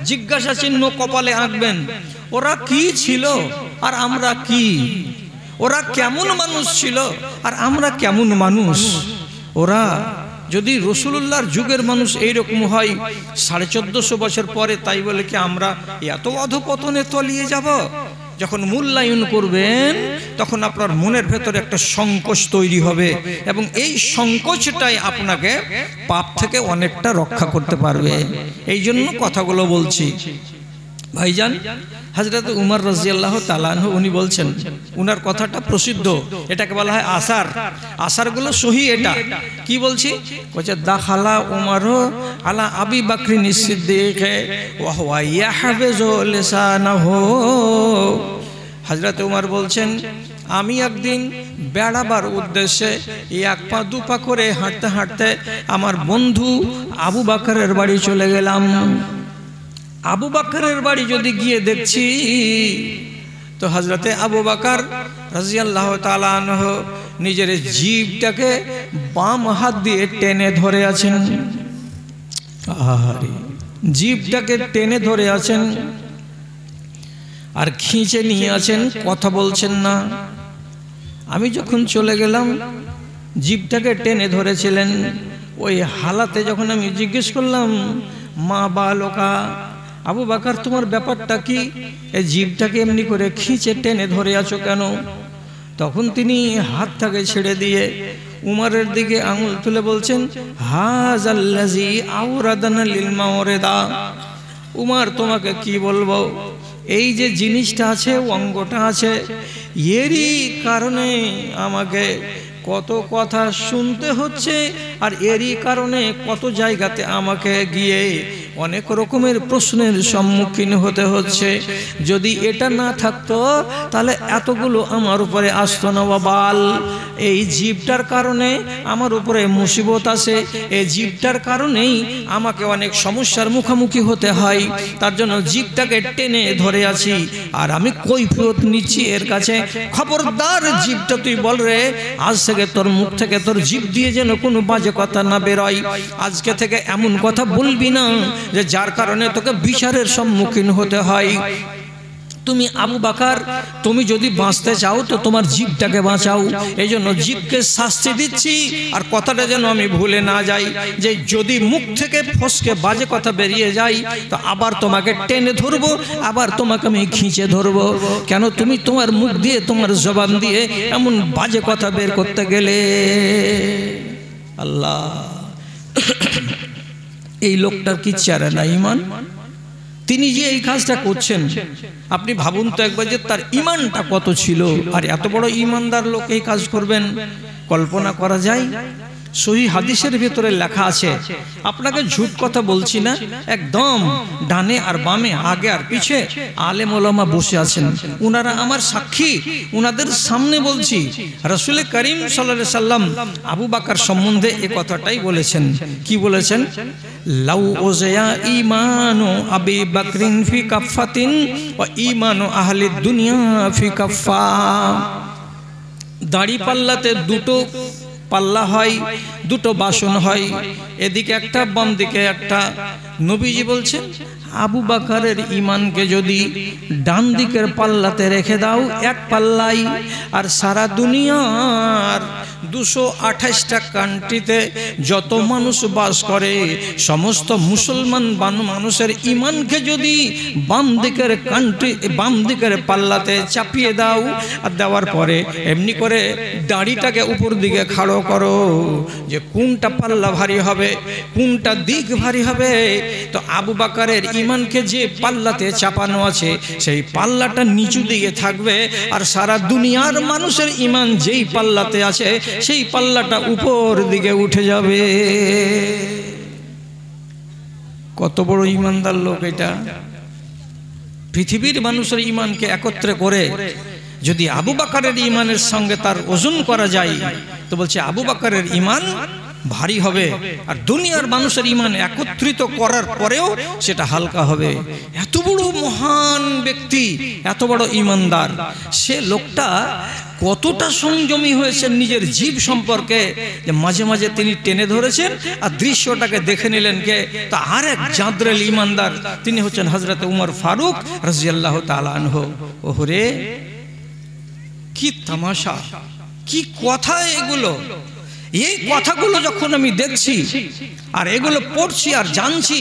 জিজ্ঞাসা চিহ্ন কপালে আঁকবেন, ওরা কি ছিল আর আমরা কি, ওরা কেমন মানুষ ছিল আর আমরা কেমন মানুষ। ওরা যদি রাসূলুল্লাহর যুগের মানুষ এইরকম হয় 1450 বছর পরে, তাই বলে কি আমরা এত অধপতনে তলিয়ে যাব? যখন মূল্যায়ন করবেন তখন আপনার মনের ভেতরে একটা সংকোচ তৈরি হবে এবং এই সংকোচটাই আপনাকে পাপ থেকে অনেকটা রক্ষা করতে পারবে। এই জন্য কথাগুলো বলছি। ভাইজান হযরত উমর রাদিয়াল্লাহু তাআলা আনহু উনি বলছেন, উনার কথাটা প্রসিদ্ধ, এটাকে বলা হয় আসার। আসারগুলো সহি। এটা কি বলছি? বলছে দাখালা উমরু আলা আবি বকরিন সিদ্দিক ওয়া হুয়া ইয়াহফিজু লিসানাহু। হযরত উমর বলছেন, আমি একদিন বেড়াবার উদ্দেশ্যে এক পা দু পা করে হাঁটতে হাঁটতে আমার বন্ধু আবু বকরের বাড়ি চলে গেলাম। আবু বকরের বাড়ি যদি গিয়ে দেখছি তো হযরতে আবু বকর রাদিয়াল্লাহু তাআলা আনহু নিজের জিভটাকে বাম হাত দিয়ে টেনে ধরে আছেন। আরে জিভটাকে টেনে ধরে আছেন আর খিঁচে নিয়ে আছেন, কথা বলছেন না। আমি যখন চলে গেলাম, জিভটাকে টেনে ধরেছিলেন। ওই হালাতে যখন আমি জিজ্ঞেস করলাম, মা বালকা আবু বকর তোমার ব্যাপারটা কি, এই জিভটাকে এমনি করে খিঁচে টেনে ধরে আছো কেন? তখন তিনি হাতটাকে ছেড়ে দিয়ে উমরের দিকে আঙুল তুলে বলছেন, হাযাল্লাযী আওরাদানা লিল মাওরিদা। উমর তোমাকে কি বলবো, এই যে জিনিসটা আছে, অঙ্গটা আছে, এরই কারণে আমাকে কত কথা শুনতে হচ্ছে, আর এরই কারণে কত জায়গাতে আমাকে গিয়ে অনেক রকমের প্রশ্নের সম্মুখীন হতে হচ্ছে। যদি এটা না থাকতো তাহলে এতগুলো আমার উপরে আসতো না বাবাল। এই জিভটার কারণে আমার উপরে মুসিবত আসে, এই জিভটার কারণেই আমাকে অনেক সমস্যার মুখোমুখি হতে হয়। তার জন্য জিভটাকে টেনে ধরে আছি, আর আমি কৈফিয়ত নিচ্ছি এর কাছে। খবরদার জিভটা তুই বল রে, আজ থেকে তোর মুখ থেকে, তোর জিভ দিয়ে যেন কোনো বাজে কথা না বেরোয়। আজকে থেকে এমন কথা বলবি না যে যার কারণে তোকে বিচারের সম্মুখীন হতে হয়। তুমি আবু বকর, তুমি যদি বাঁচতে চাও তো তোমার জিভটাকে বাঁচাও। এই জন্য জিভকে শাস্তি দিচ্ছি, আর কথাটা যেন আমি ভুলে না যাই, যে যদি মুখ থেকে ফসকে বাজে কথা বেরিয়ে যায় তো আবার তোমাকে টেনে ধরবো, আবার তোমাকে আমি খিঁচে ধরবো। কেন তুমি তোমার মুখ দিয়ে, তোমার জবান দিয়ে এমন বাজে কথা বের করতে গেলে? আল্লাহ, এই লোকটার কি চেহারা না ঈমান? তিনি যে এই কাজটা করছেন, আপনি ভাবুন তো একবার যে তার ঈমানটা কত ছিল। আর এত বড় ঈমানদার লোক এই কাজ করবেন, কল্পনা করা যায়? সহি হাদিসের ভিতরে লেখা আছে, আপনাকে ঝুট কথা বলছি না, একদম ডানে আর বামে, আগে আর পিছে আলেম ওলামা বসে আছেন, উনারা আমার সাক্ষী, উনাদের সামনে বলছি। রাসূল করিম সাল্লাল্লাহু আলাইহি সাল্লাম আবু বকর সম্বন্ধে এই কথাটাই বলেছেন। কি বলেছেন? লাউ উযিয়া ঈমানু আবি বকরিন ফি কাফাতিন ওয়া ঈমানু আহলি দুনিয়া ফি কাফা। দাড়ি পাল্লাতে দুটো পাল্লা হয়, দুটো বাসন হয়, এদিকে একটা বাম দিকে একটা। নবীজি বলছেন, আবু বকরের ঈমানকে যদি ডান দিকের পাল্লাতে রেখে দাও এক পাল্লাই, আর সারা দুনিয়ার 228টা কান্ট্রিতে যত মানুষ বাস করে সমস্ত মুসলমান মানুষের ঈমানকে যদি বাম দিকের পাল্লাতে চাপিয়ে দাও, আর দেওয়ার পরে এমনি করে দাড়িটাকে উপর দিকে খাড়ো করো, যে কোনটা পাল্লা ভারী হবে, কোনটা দিক ভারী হবে, তো আবু বকরের ঈমানকে যে পাল্লাতে চাপানো আছে সেই পাল্লাটা নিচু দিকে থাকবে, আর সারা দুনিয়ার মানুষের ঈমান যেই পাল্লাতে আছে সেই পাল্লাটা উপর দিকে উঠে যাবে। কত বড় ঈমানদার লোক এটা! পৃথিবীর মানুষের ঈমানকে একত্রে করে যদি আবু বকরের ঈমানের সঙ্গে তার ওজন করা যায় তো বলছে আবু বকরের ঈমান ভারী হবে, আর দুনিয়ার মানুষের ঈমান একত্রিত করার পরেও সেটা হালকা হবে। এত বড় মহান ব্যক্তি, এত বড় ঈমানদার, সে লোকটা কতটা সংযমী হয়েছেন নিজের জীব সম্পর্কে, যে মাঝে মাঝে তিনি টেনে ধরেছেন আর দৃশ্যটাকে দেখে নিলেন কে? তা আর এক জাদরেল ঈমানদার, তিনি হচ্ছেন হযরত উমর ফারুক রাদিয়াল্লাহু তাআলা আনহু। ওহরে কি তামাশা, কি কথা এগুলো! এই কথাগুলো যখন আমি দেখছি আর এগুলো পড়ছি আর জানছি,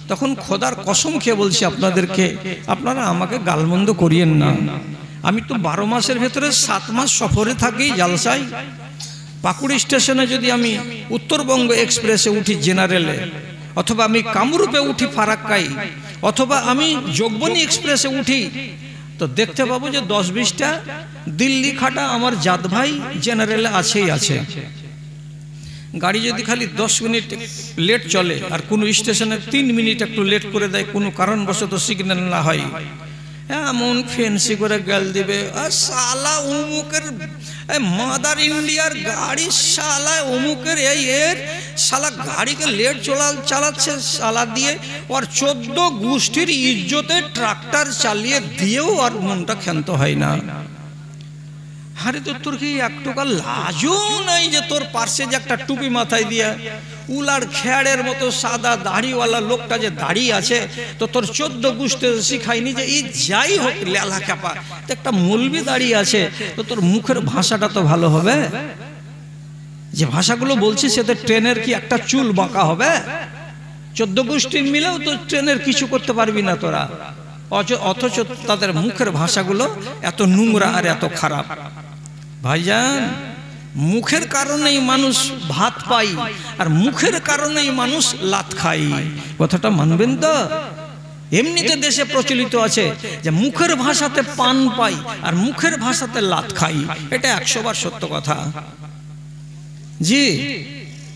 তখন খোদার কসম খেয়ে বলছি আপনাদেরকে, আপনারা আমাকে গালমন্দ করিয়েন না। আমি তো 12 মাসের ভেতরে 7 মাস সফরে থাকি জালসায়। পাকুড়ি স্টেশনে যদি আমি উত্তরবঙ্গ এক্সপ্রেসে উঠি জেনারেলে, অথবা আমি কামরূপে উঠি ফারাক্কাই, অথবা আমি যোগবনী এক্সপ্রেসে উঠি তো দেখতে পাবো যে 10-20টা দিল্লি খাটা আমার জাত ভাই জেনারেলে আছেই আছে। গাড়ি যদি খালি 10 মিনিট লেট চলে আর কোনো স্টেশনে 3 মিনিট একটু লেট করে দেয়, কোনো কারণবশত সিগন্যাল না হয়, এমন ফেন্সি করে গাল দিবে, আর শালা অমুকের মাদার ইন্ডিয়ার গাড়ি, শালা অমুকের এর শালা গাড়িকে লেট চালাচ্ছে শালা দিয়ে, আর 14 গোষ্ঠীর ইজ্জতে ট্রাক্টর চালিয়ে দিয়েও আর মনটা ক্ষান্ত হয় না। আরে তোর কি একটুকা লাজও নাই যে তোর পার্শ্বে যে একটা টুপি মাথায় দিয়ে উলার খেয়াড়ের মতো সাদা দাড়িওয়ালা লোকটা যে দাড়ি আছে, তো তোর 14 গোষ্ঠী শিখায়নি যে এই যাই হোক লেলা চাপা একটা মৌলবি দাঁড়িয়ে আছে, তো তোর মুখের ভাষাটা তো ভালো হবে। যে ভাষাগুলো বলছি সেটা ট্রেনের কি একটা চুল বাঁকা হবে? 14 গোষ্ঠীর মিলেও তো ট্রেনের কিছু করতে পারবি না তোরা, অথচ তাদের মুখের ভাষাগুলো এত নোংরা আর এত খারাপ। ভাইজান, মুখের কারণেই মানুষ ভাত পাই আর মুখের কারণেই মানুষ লাত খাই, কথাটা মানবেন তো? এমনিতে দেশে প্রচলিত আছে যে মুখের ভাষাতে পান পাই আর মুখের ভাষাতে লাত খাই, এটা 100 বার সত্য কথা। জি,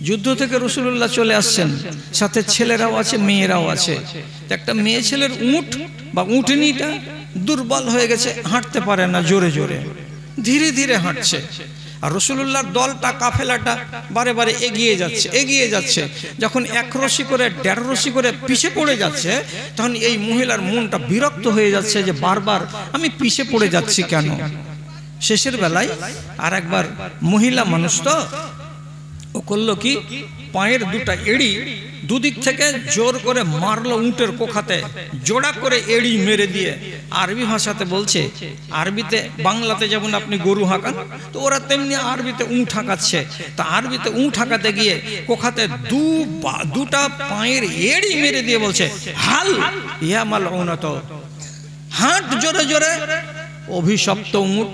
যুদ্ধ থেকে রাসূলুল্লাহ চলে আসছেন, সাথে ছেলেরাও আছে মেয়েরাও আছে। একটা মেয়ে ছেলের উট বা উটনিটা দুর্বল হয়ে গেছে, হাঁটতে পারে না, জোরে জোরে ধীরে ধীরে হাঁটছে, আর রাসূলুল্লাহর দলটা কাফেলাটা বারে বারে এগিয়ে যাচ্ছে। যখন 1 রশি করে 1.5 রশি করে পিছে পড়ে যাচ্ছে, তখন এই মহিলার মনটা বিরক্ত হয়ে যাচ্ছে যে বারবার আমি পিছে পড়ে যাচ্ছি কেন। শেষের বেলায় আর একবার মহিলা মানুষ তো ও করলো কি, পায়ের 2টা এড়ি দুদিক থেকে জোর করে মারলো উটের কোখাতে, জোড়া করে এড়ি মেরে দিয়ে আরবি ভাষাতে বলছে, আরবিতে বাংলাতে যেমন আপনি গরু হাঁকান, তো ওরা তেমনি আরবিতে উট হাঁকাচ্ছে। তা আরবিতে উট হাঁকাতে গিয়ে কোখাতে 2টা পায়ের এড়ি মেরে দিয়ে বলছে, হাল ইয়া মালউনাত, হাঁট জোরে জোরে, অভিশপ্ত উট,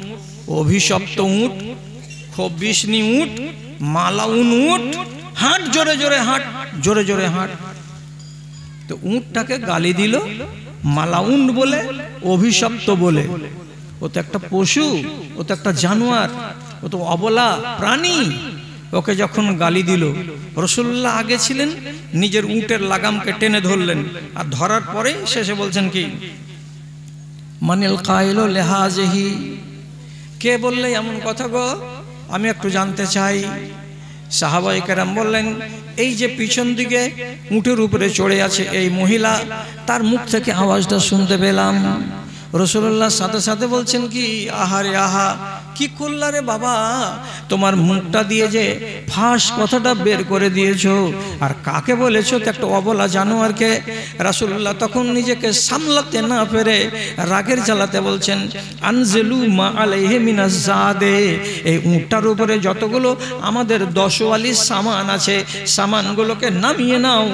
অভিশপ্ত উট, খবিসনি উট, মালাউন উট, হাঁট জোরে জোরে, হাঁট জোরে জোরে হাঁট। তো উটটাকে গালি দিল মালাউন বলে, অভিশপ্ত বলে। ও তো একটা পশু, ও তো একটা জানোয়ার, ও তো অবলা প্রাণী। ওকে যখন গালি দিল, রাসূলুল্লাহ আগে ছিলেন, নিজের উটের লাগামকে টেনে ধরলেন, আর ধরার পরে শেষে বলছেন কি, মানিল কাইল লেহাজহি, কে বললে এমন কথা গো, আমি একটু জানতে চাই। সাহাবায়ে কেরাম বললেন, এই যে পিছন দিকে উটের উপরে চড়ে আছে এই মহিলা, তার মুখ থেকে আওয়াজটা শুনতে পেলাম। রাসূলুল্লাহ সাথে সাথে বলছেন কি, আহারে আহা, কি করলা রে বাবা, তোমার মুখটা দিয়ে যে ফাঁস কথাটা বের করে দিয়েছো, আর কাকে বলেছো? তো একটা অবলা জানোয়ারকে। রাসূলুল্লাহ তখন নিজেকে সামলাতে না পেরে রাগের জ্বালাতে বলছেন, আনজিলু মা আলাইহি মিনাজ জাদে, এই উটটার উপরে যতগুলো আমাদের 10 ওয়ালি সামান আছে, সামানগুলোকে নামিয়ে নাও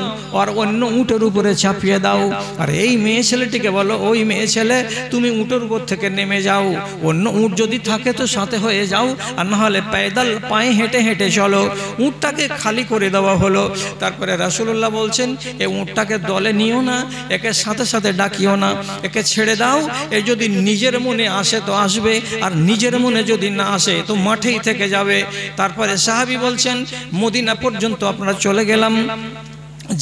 আর অন্য উটের উপরে চাপিয়ে দাও। আর এই মেয়ে ছেলেটিকে বলো, ওই মেয়ে ছেলে তুমি উটের উপর থেকে নেমে যাও, অন্য উট যদি থাকে তো সাথে হয়ে যাও, আর না হলে पैदल পায়ে হেঁটে হেঁটে চলো। উটটাকে খালি করে দেওয়া হলো। তারপরে রাসূলুল্লাহ বলছেন, এই উটটাকে দলে নিও না, একে সাথে সাথে ডাকিও না, একে ছেড়ে দাও। এ যদি নিজের মনে আসে তো আসবে, আর নিজের মনে যদি না আসে তো মাঠেই থেকে যাবে। তারপরে সাহাবী বলছেন, মদিনা পর্যন্ত আমরা চলে গেলাম।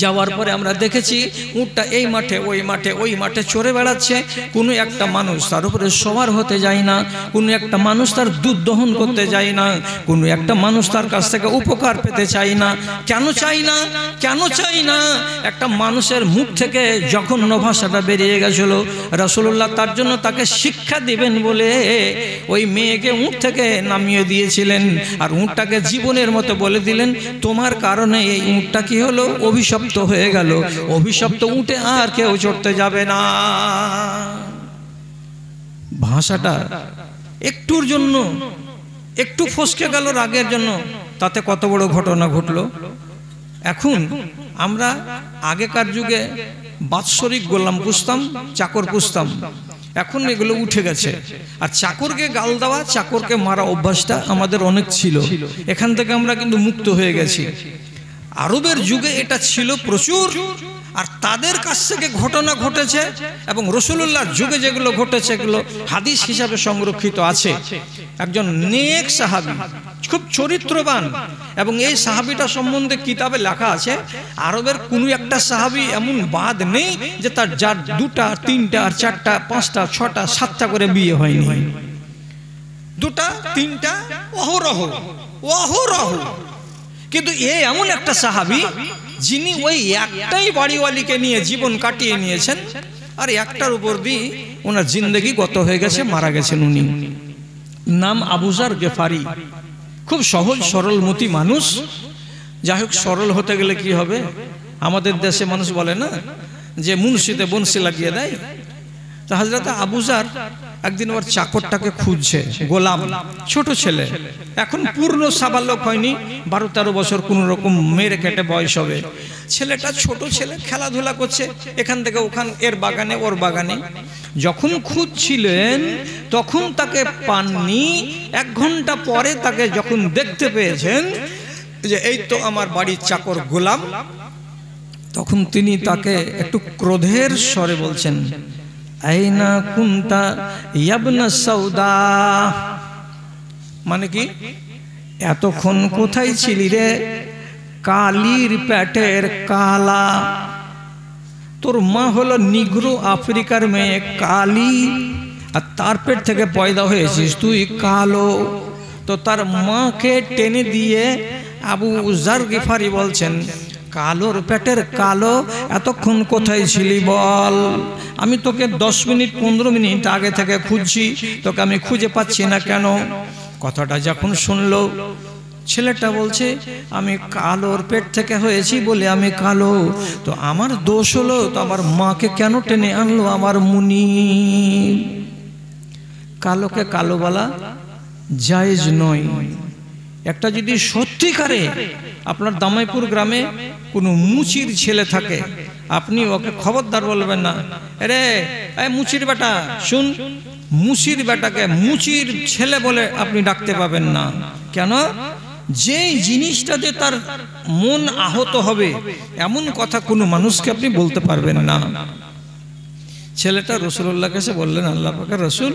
যাওয়ার পরে আমরা দেখেছি উটটা এই মাঠে ওই মাঠে ওই মাঠে চড়ে বেড়াচ্ছে। কোনো একটা মানুষ তার উপরে সওয়ার হতে যায় না, কোনো একটা মানুষ তার দুধ দহন করতে যায় না, কোনো একটা মানুষ তার কাছ থেকে উপকার পেতে চায় না। কেন চাই না? কেন চাই না? একটা মানুষের মুখ থেকে জঘন্য ভাষাটা বেরিয়ে গেছিল। রাসূলুল্লাহ তার জন্য তাকে শিক্ষা দিবেন বলে ওই মেয়েকে উট থেকে নামিয়ে দিয়েছিলেন, আর উটটাকে জীবনের মতো বলে দিলেন, তোমার কারণে এই উটটা কি হলো, অভিশপ্ত হয়ে গেল। অভিশপ্ত উঠে আর কেউ চড়তে যাবে না। ভাষাটা একটুর জন্য একটু ফসকে গেল রাগের জন্য, তাতে কত বড় ঘটনা ঘটলো। এখন আমরা আগেকার যুগে বাৎসরিক গোলাম পুষতাম, চাকর পুষতাম, এখন এগুলো উঠে গেছে। আর চাকরকে গাল দেওয়া, চাকরকে মারা অভ্যাসটা আমাদের অনেক ছিল, এখান থেকে আমরা কিন্তু মুক্ত হয়ে গেছি। আরবের যুগে এটা ছিল প্রচুর, আর তাদের কাছ থেকে ঘটনা ঘটেছে এবং রাসূলুল্লাহর যুগে যেগুলো ঘটেছে এগুলো হাদিস হিসাবে সংরক্ষিত আছে। একজন নেক সাহাবী, খুব চরিত্রবান, এবং এই সাহাবীটা সম্বন্ধে কিতাবে লেখা আছে আরবের কোনো একটা সাহাবী এমন বাদ নেই যে তার যার 2টা 3টা 4টা 5টা 6টা 7টা করে বিয়ে হয়নি। 2টা 3টা অহরহ অহরহ। কিন্তু এই এমন একটা সাহাবী যিনি ওই একটাই বাড়িওয়ালিকে নিয়ে জীবন কাটিয়ে নিয়েছেন, আর একটার উপর দিয়ে ওনার জিন্দেগি গত হয়ে গেছে, মারা গেছেন উনি। নাম আবু যার গেফারি। খুব সহজ সরলমতি মানুষ। যাই হোক, সরল হতে গেলে কি হবে? আমাদের দেশে মানুষ বলে না যে মুন্সিতে বনসি লাগিয়ে দেয়। তো হযরত আবু যার একদিন ওর চাকরটাকে খুঁজছে, গোলাম, ছোট ছেলে, এখন পূর্ণ সাবালক হয়নি, 12-13 বছর কোন রকম মেরে কেটে বয়স হবে। ছেলেটা ছোট ছেলে, খেলাধুলা করছে এখান থেকে ওখান, এর বাগানে ওর বাগানে। যখন খুঁজছিলেন তখন তাকে পাননি। 1 ঘন্টা পরে তাকে যখন দেখতে পেয়েছেন যে এই তো আমার বাড়ির চাকর গোলাম, তখন তিনি তাকে একটু ক্রোধের স্বরে বলছেন, আইনা কুনতা ইয়াবনা সাউদা। মানে কি? এতক্ষণ কোথায় ছিলি রে কালির পেটের কালা? তোর মা হলো নিগ্রো আফ্রিকার মেয়ে কালি, আর তার পেট থেকে পয়দা হয়েছিস তুই কালো। তো তার মাকে টেনে দিয়ে আবু যার গিফারি বলছেন, কালোর পেটের কালো, এতক্ষণ কোথায় ছিলি বল? আমি তোকে 10 মিনিট 15 মিনিট আগে থেকে খুঁজছি, তোকে আমি খুঁজে পাচ্ছি না কেন? কথাটা যখন শুনলো, ছেলেটা বলছে, আমি কালোর পেট থেকে হয়েছি বলে আমি কালো, তো আমার দোষ হলো, তো আমার মাকে কেন টেনে আনলো আমার মুনি? কালোকে কালো বলা জায়েজ নয়। একটা যদি সত্যিকারে আপনার দামাইপুর গ্রামে কোনো মুচির ছেলে থাকে, আপনি ওকে খবরদার বলবেন না, আরে এই মুচির বেটা শুন। মুচির বেটাকে মুচির ছেলে বলে আপনি ডাকতে পাবেন না। কেন? যে জিনিসটাতে তার মন আহত হবে এমন কথা কোনো মানুষকে আপনি বলতে পারবেন না। ছেলেটা রাসূলুল্লাহর কাছে বললেন, আল্লাহ পাকের রাসূল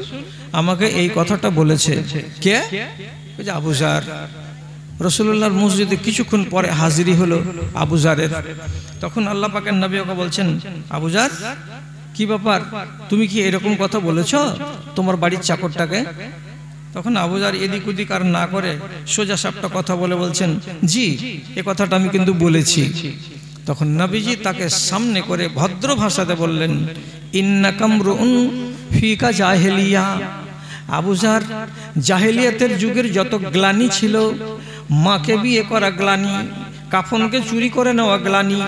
আমাকে এই কথাটা বলেছে। কে? আবু যার। রাসূলুল্লাহর মসজিদে কিছুক্ষণ পরে হাজিরি হলো আবু যারের। তখন আল্লাহ পাকের নবী ওকে বলছেন, আবু যার কি ব্যাপার, তুমি কি এরকম কথা বলেছো তোমার বাড়ির চাকরটাকে? তখন আবু যার এদিক ওদিক আর না করে সোজা সাপটা কথা বলে বলছেন, জি এ কথাটা আমি কিন্তু বলেছি। তখন নবীজি তাকে সামনে করে ভদ্র ভাষাতে বললেন, ইন্নাকা মরউন ফিকা জাহেলিয়া। আবু যার, জাহেলিয়াতের যুগের যত গ্লানি ছিল, মাকে বিয়ে করা গ্লানি, কাফনকে চুরি করে নেওয়া গ্লানি,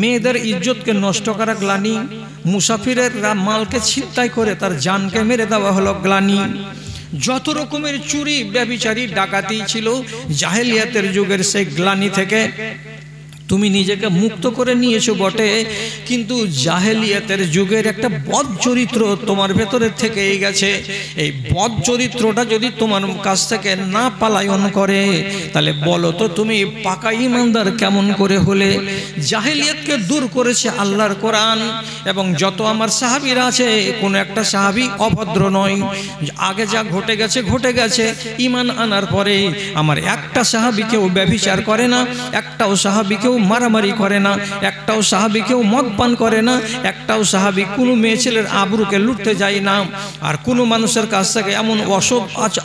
মেয়েদের ইজ্জতকে নষ্ট করা গ্লানি, মুসাফিরের মালকে ছিনতাই করে তার জানকে মেরে দেওয়া হলো গ্লানি, যত রকমের চুরি ব্যভিচারী ডাকাতি ছিল জাহেলিয়াতের যুগের সেই গ্লানি থেকে তুমি নিজেকে মুক্ত করে নিয়েছো বটে, কিন্তু জাহেলিয়াতের যুগের একটা বদ চরিত্র তোমার ভেতরে থেকেই গেছে। এই বদ চরিত্রটা যদি তোমার কাছ থেকে না পালায়ন করে, তাহলে বলো তো তুমি পাকা ঈমানদার কেমন করে হলে? জাহেলিয়াতকে দূর করেছে আল্লাহর কোরআন, এবং যত আমার সাহাবীরা আছে কোনো একটা সাহাবী অভদ্র নয়। আগে যা ঘটে গেছে ঘটে গেছে, ঈমান আনার পরে আমার একটা সাহাবীকেও ব্যভিচার করে না, একটাও সাহাবীকেও মারামারি করে না, একটাও সাহাবী কেউ মদ পান করে না, একটাও সাহাবী কোনো মেয়ে ছেলের আবরুকে লুটতে যায় না, আর কোনো মানুষের কাছ থেকে এমন অসৎ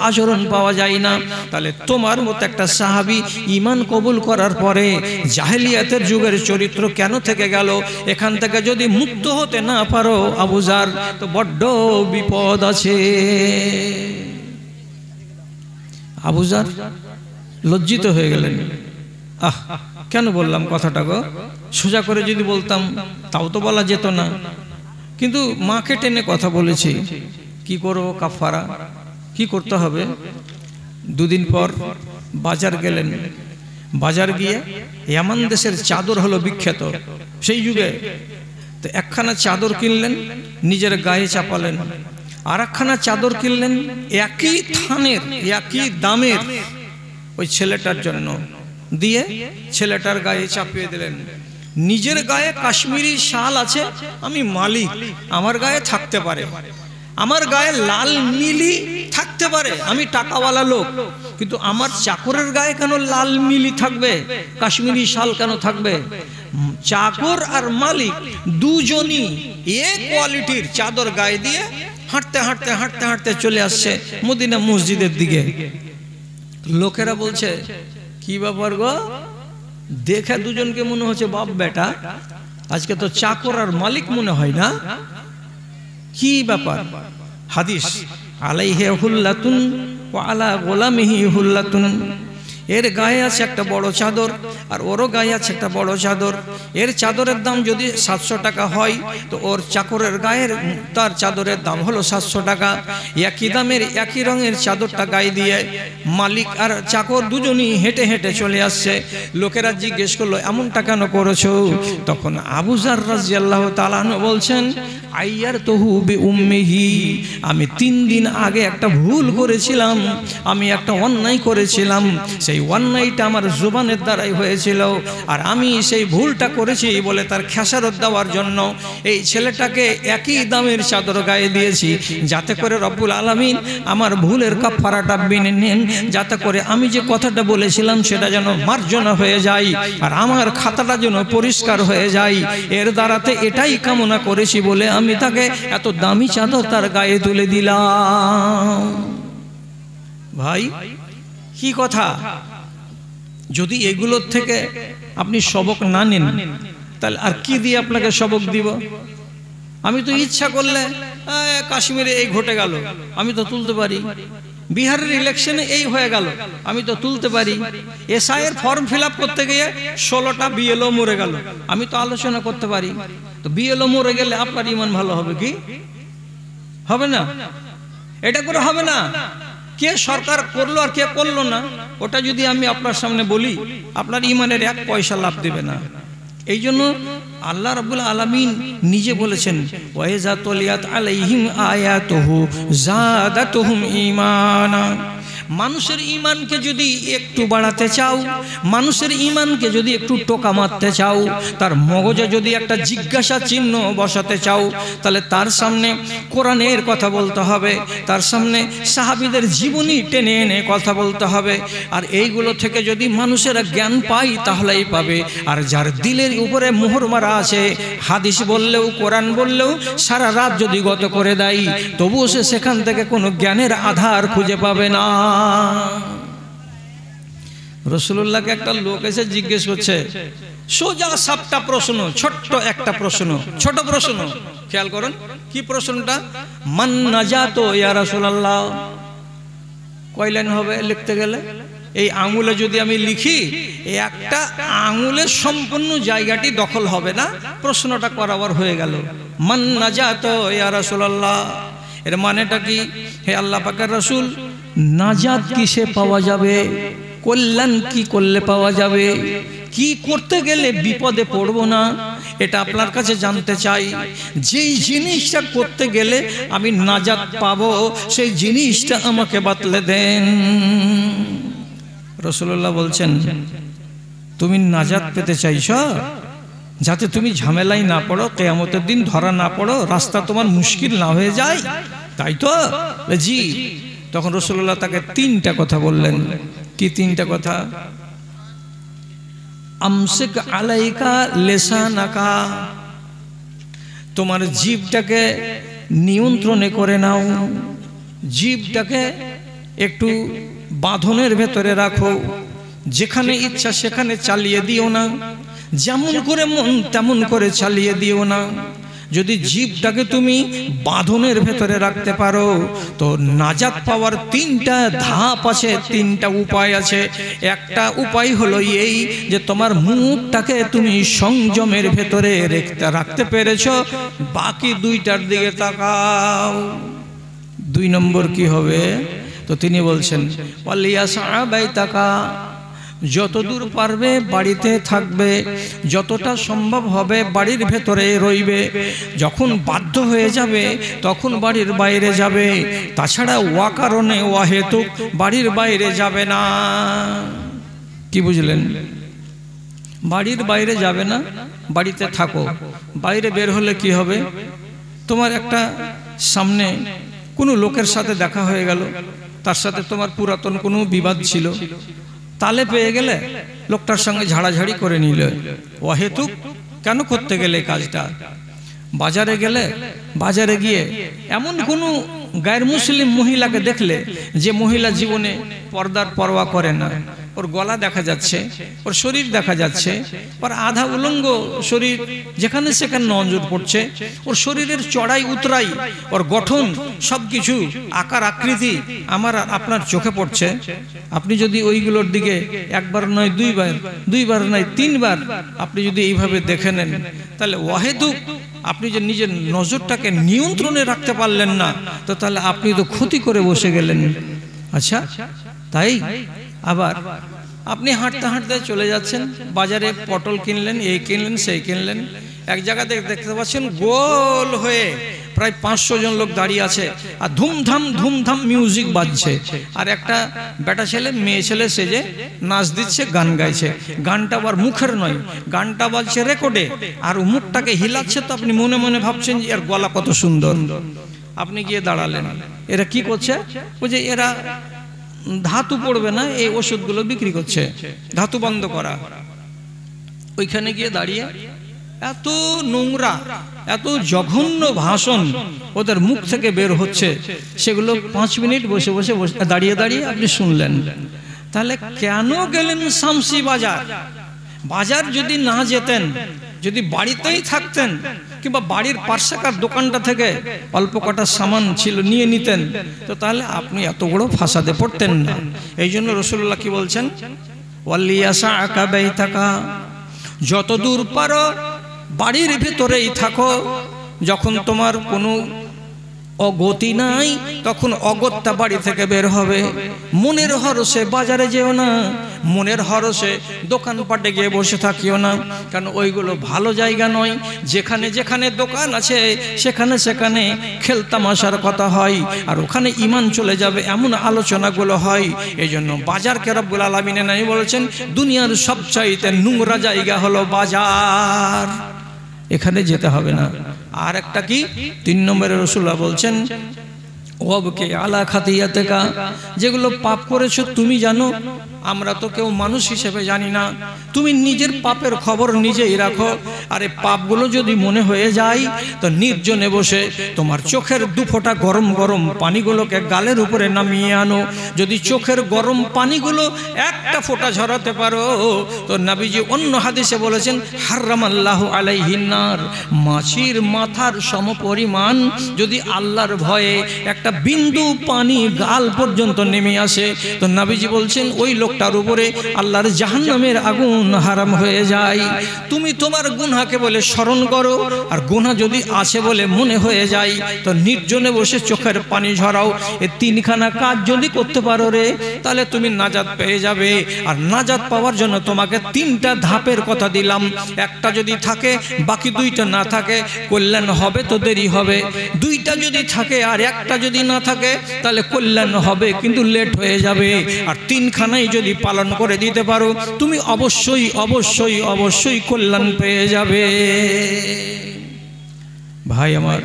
আচরণ পাওয়া যায় না। তাহলে তোমার মতো একটা সাহাবী ঈমান কবুল করার পরে জাহেলিয়াতের যুগের চরিত্র কেন থেকে গেল? এখান থেকে যদি মুক্ত হতে না পারো আবু যার, তো বড্ড বিপদ আছে। আবু যার লজ্জিত হয়ে গেলেন। আহ, কেন বললাম কথাটা গো? সোজা করে যদি বলতাম তাও তো বলা যেত না, কিন্তু মাকে টেনে কথা বলেছি। কি করব? কাফারা কি করতে হবে? 2 দিন পর বাজার গেলেন। বাজার গিয়ে ইয়ামান দেশের চাদর হলো বিখ্যাত সেই যুগে, তো একখানা চাদর কিনলেন, নিজের গায়ে চাপালেন, আর একখানা চাদর কিনলেন একই থানের একই দামের ওই ছেলেটার জন্য, দিয়ে ছেলেটার গায়ে চাপিয়ে দিলেন। নিজের গায়ে কাশ্মীরি শাল আছে, আমি মালিক, আমার গায়ে থাকতে পারে। আমার গায়ে লাল মিলি থাকতে পারে, আমি টাকাওয়ালা লোক, কিন্তু আমার চাকরের গায়ে কেন লাল মিলি থাকবে, কাশ্মীরি শাল কেন থাকবে? চাকর আর মালিক দুজনই এক কোয়ালিটির চাদর গায়ে দিয়ে হাঁটতে হাঁটতে হাঁটতে হাঁটতে চলে আসছে মদিনা মসজিদের দিকে। লোকেরা বলছে, কি ব্যাপার গো, দেখে দুজনকে মনে হচ্ছে বাপ বেটা, আজকে তো চাকর আর মালিক মনে হয় না, কি ব্যাপার? হাদিস, আলাইহি হুল্লাতুন ওয়া আলা গোলামিহি হুল্লাতুন, এর গায়ে আছে একটা বড় চাদর আর ওরও গায়ে আছে একটা বড় চাদর। এর চাদরের দাম যদি 700 টাকা হয়, তো ওর চাকরের গায়ের তার চাদরের দাম হলো 700 টাকা। একই দামের একই রঙের চাদরটা গায়ে দিয়ে মালিক আর চাকর দুজনই হেঁটে হেঁটে চলে আসছে। লোকেরা জিজ্ঞেস করলো, এমনটা কেন করেছো? তখন আবু যার রাদিয়াল্লাহু তাআলা আনহু বলছেন, আইয়ার তহু বি উম্মিহি, আমি 3 দিন আগে একটা ভুল করেছিলাম, আমি একটা অন্যায় করেছিলাম, সেই অন্যায়টা আমার জুবানের দ্বারাই হয়েছিল, আর আমি সেই ভুলটা করেছি বলে তার খেসারত দেওয়ার জন্য এই ছেলেটাকে একই দামের চাদর গায়ে দিয়েছি, যাতে করে রব্বুল আলামিন আমার ভুলের কাফারাটা বিনে নেন, যাতে করে আমি যে কথাটা বলেছিলাম সেটা যেন মার্জনা হয়ে যায় আর আমার খাতাটা যেন পরিষ্কার হয়ে যায়। এর দ্বারাতে এটাই কামনা করেছি বলে আমি তাকে এত দামি চাদর তার গায়ে তুলে দিলাম। ভাই, কি কথা! যদি এগুলোর থেকে আপনি সবক না নেন, তাহলে আর কি দিয়ে আপনাকে সবক দিব? আমি তো ইচ্ছা করলে কাশ্মীরে এই ঘটে গেল, আমি তো তুলতে পারি। বিহারের ইলেকশনে এই হয়ে গেল, আমি তো তুলতে পারি। এসআই এর ফর্ম ফিল আপ করতে গিয়ে 16টা বিএলও মরে গেল, আমি তো আলোচনা করতে পারি। তো বিএলও মরে গেলে আপনার ইমান ভালো হবে কি? হবে না। এটা করে হবে না। কে সরকার করলো আর কে করলো না, ওটা যদি আমি আপনার সামনে বলি, আপনার ইমানের 1 পয়সা লাভ দেবে না। এই জন্য আল্লাহ রাব্বুল আলামিন নিজে বলেছেন, ওয়াইজা তুলিয়াত আলাইহিম আয়াতুহু যাদাতুহুম ঈমানা। মানুষের ঈমানকে যদি একটু বাড়াতে চাও, মানুষের ঈমানকে যদি একটু টোকা মারতে চাও, তার মগজে যদি একটা জিজ্ঞাসা চিহ্ন বসাতে চাও, তাহলে তার সামনে কোরআনের কথা বলতে হবে, তার সামনে সাহাবীদের জীবনী টেনে এনে কথা বলতে হবে। আর এইগুলো থেকে যদি মানুষেরা জ্ঞান পায় তাহলেই পাবে। আর যার দিলের উপরে মোহর মারা আছে, হাদিস বললেও কোরআন বললেও সারা রাত যদি গত করে দেয়, তবুও সে সেখান থেকে কোনো জ্ঞানের আধার খুঁজে পাবে না। রাসূলুল্লাহকে একটা লোক এসে জিজ্ঞেস করছে, সোজা সাপটা প্রশ্ন, ছোট্ট একটা প্রশ্ন, ছোট প্রশ্ন, খেয়াল করুন কি প্রশ্নটা। মান নাজাতো ইয়া রাসূলুল্লাহ। কয় লাইন হবে লিখতে গেলে? এই আঙুলে যদি আমি লিখি, এই একটা আঙুলের সম্পূর্ণ জায়গাটি দখল হবে না। প্রশ্নটা করাবার হয়ে গেল, মান নাজাতো ইয়া রাসূলুল্লাহ। এর মানেটা কি? হে আল্লাহ পাকের রাসূল, নাজাত কিসে পাওয়া যাবে, কল্যাণ কি করলে পাওয়া যাবে, কি করতে গেলে বিপদে পড়ব না, এটা আপনার কাছে জানতে চাই। যেই জিনিসটা করতে গেলে আমি নাজাত পাবো, সেই জিনিসটা আমাকে বাতলে দেন। রাসূলুল্লাহ বলছেন, তুমি নাজাত পেতে চাইছো যাতে তুমি ঝামেলায় না পড়ো, কিয়ামতের দিন ধরা না পড়ো, রাস্তা তোমার মুশকিল না হয়ে যায়, তাই তো? জি। তখন রাসূলুল্লাহ তাকে 3টা কথা বললেন। কি 3টা কথা? আমসিক আলাইকা লিসানাকা, তোমার জিভটাকে নিয়ন্ত্রণে করে নাও, জিভটাকে একটু বাঁধনের ভেতরে রাখো, যেখানে ইচ্ছা সেখানে চালিয়ে দিও না, যেমন করে মন তেমন করে চালিয়ে দিও না। যদি জিভটাকে তুমি বাঁধনের ভেতরে রাখতে পারো, তো নাজাত পাওয়ার 3টা ধাপ আছে, 3টা উপায় আছে। একটা উপায় হলো এই যে তোমার মুখটাকে তুমি সংযমের ভেতরে রাখতে পেরেছো, বাকি 2টার দিকে তাকাও। 2 নম্বর কি হবে? তো তিনি বলছেন, ওয়ালিয়াসাবাইতাকা, যতদূর পারবে বাড়িতে থাকবে, যতটা সম্ভব হবে বাড়ির ভেতরে রইবে, যখন বাধ্য হয়ে যাবে তখন বাড়ির বাইরে যাবে, তাছাড়া ওয়াকারণে ওয়াহেতুক বাড়ির বাইরে যাবে না। কি বুঝলেন? বাড়ির বাইরে যাবে না, বাড়িতে থাকো, বাইরে বের হলে কি হবে, তোমার একটা সামনে কোনো লোকের সাথে দেখা হয়ে গেল, তার সাথে তোমার পুরাতন কোনো বিবাদ ছিল, তালে পেয়ে গেলে লোকটার সঙ্গে ঝাড়াঝাড়ি করে নিলে, অহেতুক কেন করতে গেলে কাজটা। বাজারে গেলে, বাজারে গিয়ে এমন কোনো গায়ের মুসলিম মহিলাকে দেখলে যে মহিলা জীবনে পর্দার পরোয়া করে না, ওর গলা দেখা যাচ্ছে, ওর শরীর দেখা যাচ্ছে, ওর আধা উলঙ্গ শরীর যেখানে সেখানে নজর পড়ছে, ওর শরীরের চড়াই উতরাই, ওর গঠন সবকিছু আকার আকৃতি আমার আপনার চোখে পড়ছে, আপনি যদি ওইগুলোর দিকে একবার নয় দুইবার, দুইবার নয় তিনবার আপনি যদি এইভাবে দেখে নেন, তাহলে অহেতুক আপনি যে নিজের নজরটাকে নিয়ন্ত্রণে রাখতে পারলেন না, তো তাহলে আপনি তো ক্ষতি করে বসে গেলেন। আচ্ছা, তাই আবার আপনি হাঁটতে হাঁটতে চলে যাচ্ছেন, বাজারে পটল কিনলেন, এই কিনলেন সেই কিনলেন, এক জায়গাতে দেখতে পাচ্ছেন গোল হয়ে প্রায় 500 জন লোক দাঁড়িয়ে আছে, আর ধুমধাম ধুমধাম মিউজিক বাজছে, আর একটা বেটা ছেলে মেয়ে ছেলে সেজে নাচ দিচ্ছে, গান গাইছে, গানটা আবার মুখের নয়, গানটা বাজছে রেকর্ডে, আর মুখটাকে হিলাচ্ছে, তো আপনি মনে মনে ভাবছেন যে এর গলা কত সুন্দর। আপনি গিয়ে দাঁড়ালেন, এরা কি করছে, বুঝে এরা ধাতু পড়বে না, এই ওষুধগুলো বিক্রি করছে, ধাতু বন্ধ করা। ওইখানে গিয়ে দাঁড়িয়ে এত নোংরা, এত জঘন্য ভাষণ ওদের মুখ থেকে বের হচ্ছে, সেগুলো 5 মিনিট বসে বসে দাঁড়িয়ে দাঁড়িয়ে আপনি শুনলেন। তাহলে কেন গেলেন শামসি বাজার? বাজার যদি না যেতেন, যদি বাড়িতেই থাকতেন, কিংবা বাড়ির পার্শ্বেকার দোকানটা থেকে অল্প কটা সামান ছিল নিয়ে নিতেন, তো তাহলে আপনি এত বড় ফাসাদে পড়তেন না। এই জন্য রাসূলুল্লাহ কি বলছেন, ওয়ালিয়াসআকা বাইতাকা, যতদূর পারো বাড়ির ভিতরেই থাকো, যখন তোমার কোনো অগতি নাই তখন অগত্যা বাড়ি থেকে বের হবে। মনের হরসে বাজারে যেও না, মনের হরসে দোকানপাটে গিয়ে বসে থাকিও না, কারণ ওইগুলো ভালো জায়গা নয়। যেখানে যেখানে দোকান আছে সেখানে সেখানে খেলতামাশার কথা হয়, আর ওখানে ঈমান চলে যাবে এমন আলোচনাগুলো হয়। এই জন্য বাজারকে রব্বুল আলামিন নাই বলেছেন দুনিয়ার সবচাইতে নোংরা জায়গা হলো বাজার, এখানে যেতে হবে না। আর একটা কি 3 নম্বরে রাসূলুল্লাহ বলছেন, ওয়াবকে আলা খাতিয়াতিকা, যেগুলো পাপ করেছো তুমি জানো, আমরা তো কেউ মানুষ হিসেবে জানি না, তুমি নিজের পাপের খবর নিজেই রাখো। আর এই পাপগুলো যদি মনে হয়ে যায় তো নির্জনে বসে তোমার চোখের 2 ফোঁটা গরম গরম পানিগুলোকে গালের উপরে নামিয়ে আনো। যদি চোখের গরম পানিগুলো একটা ফোঁটা ঝরাতে পারো, তো নবীজি অন্য হাদিসে বলেছেন হারামাল্লাহু আলাইহিন নার, মাছির মাথার সমপরিমাণ যদি আল্লাহর ভয়ে একটা বিন্দু পানি গাল পর্যন্ত নেমে আসে, তো নবীজি বলছেন ওই লোকটার উপরে আল্লাহর জাহান্নামের আগুন হারাম হয়ে যায়। তুমি তোমার গুনাহকে বলে স্মরণ করো, আর গুনাহ যদি আছে বলে মনে হয়ে যায় তো নির্জনে বসে চোখের পানি ঝরাও। এই 3খানা কাজ যদি করতে পারো রে, তাহলে তুমি নাজাত পেয়ে যাবে। আর নাজাত পাওয়ার জন্য তোমাকে 3টা ধাপের কথা দিলাম, একটা যদি থাকে বাকি 2টা না থাকে, কল্যাণ হবে তো দেরি হবে। 2টা যদি থাকে আর একটা যদি না থাকে তাহলে কল্যাণ হবে কিন্তু লেট হয়ে যাবে। আর 3খানাই যদি পালন করে দিতে পারো তুমি অবশ্যই অবশ্যই অবশ্যই কল্যাণ পেয়ে যাবে। ভাই আমার,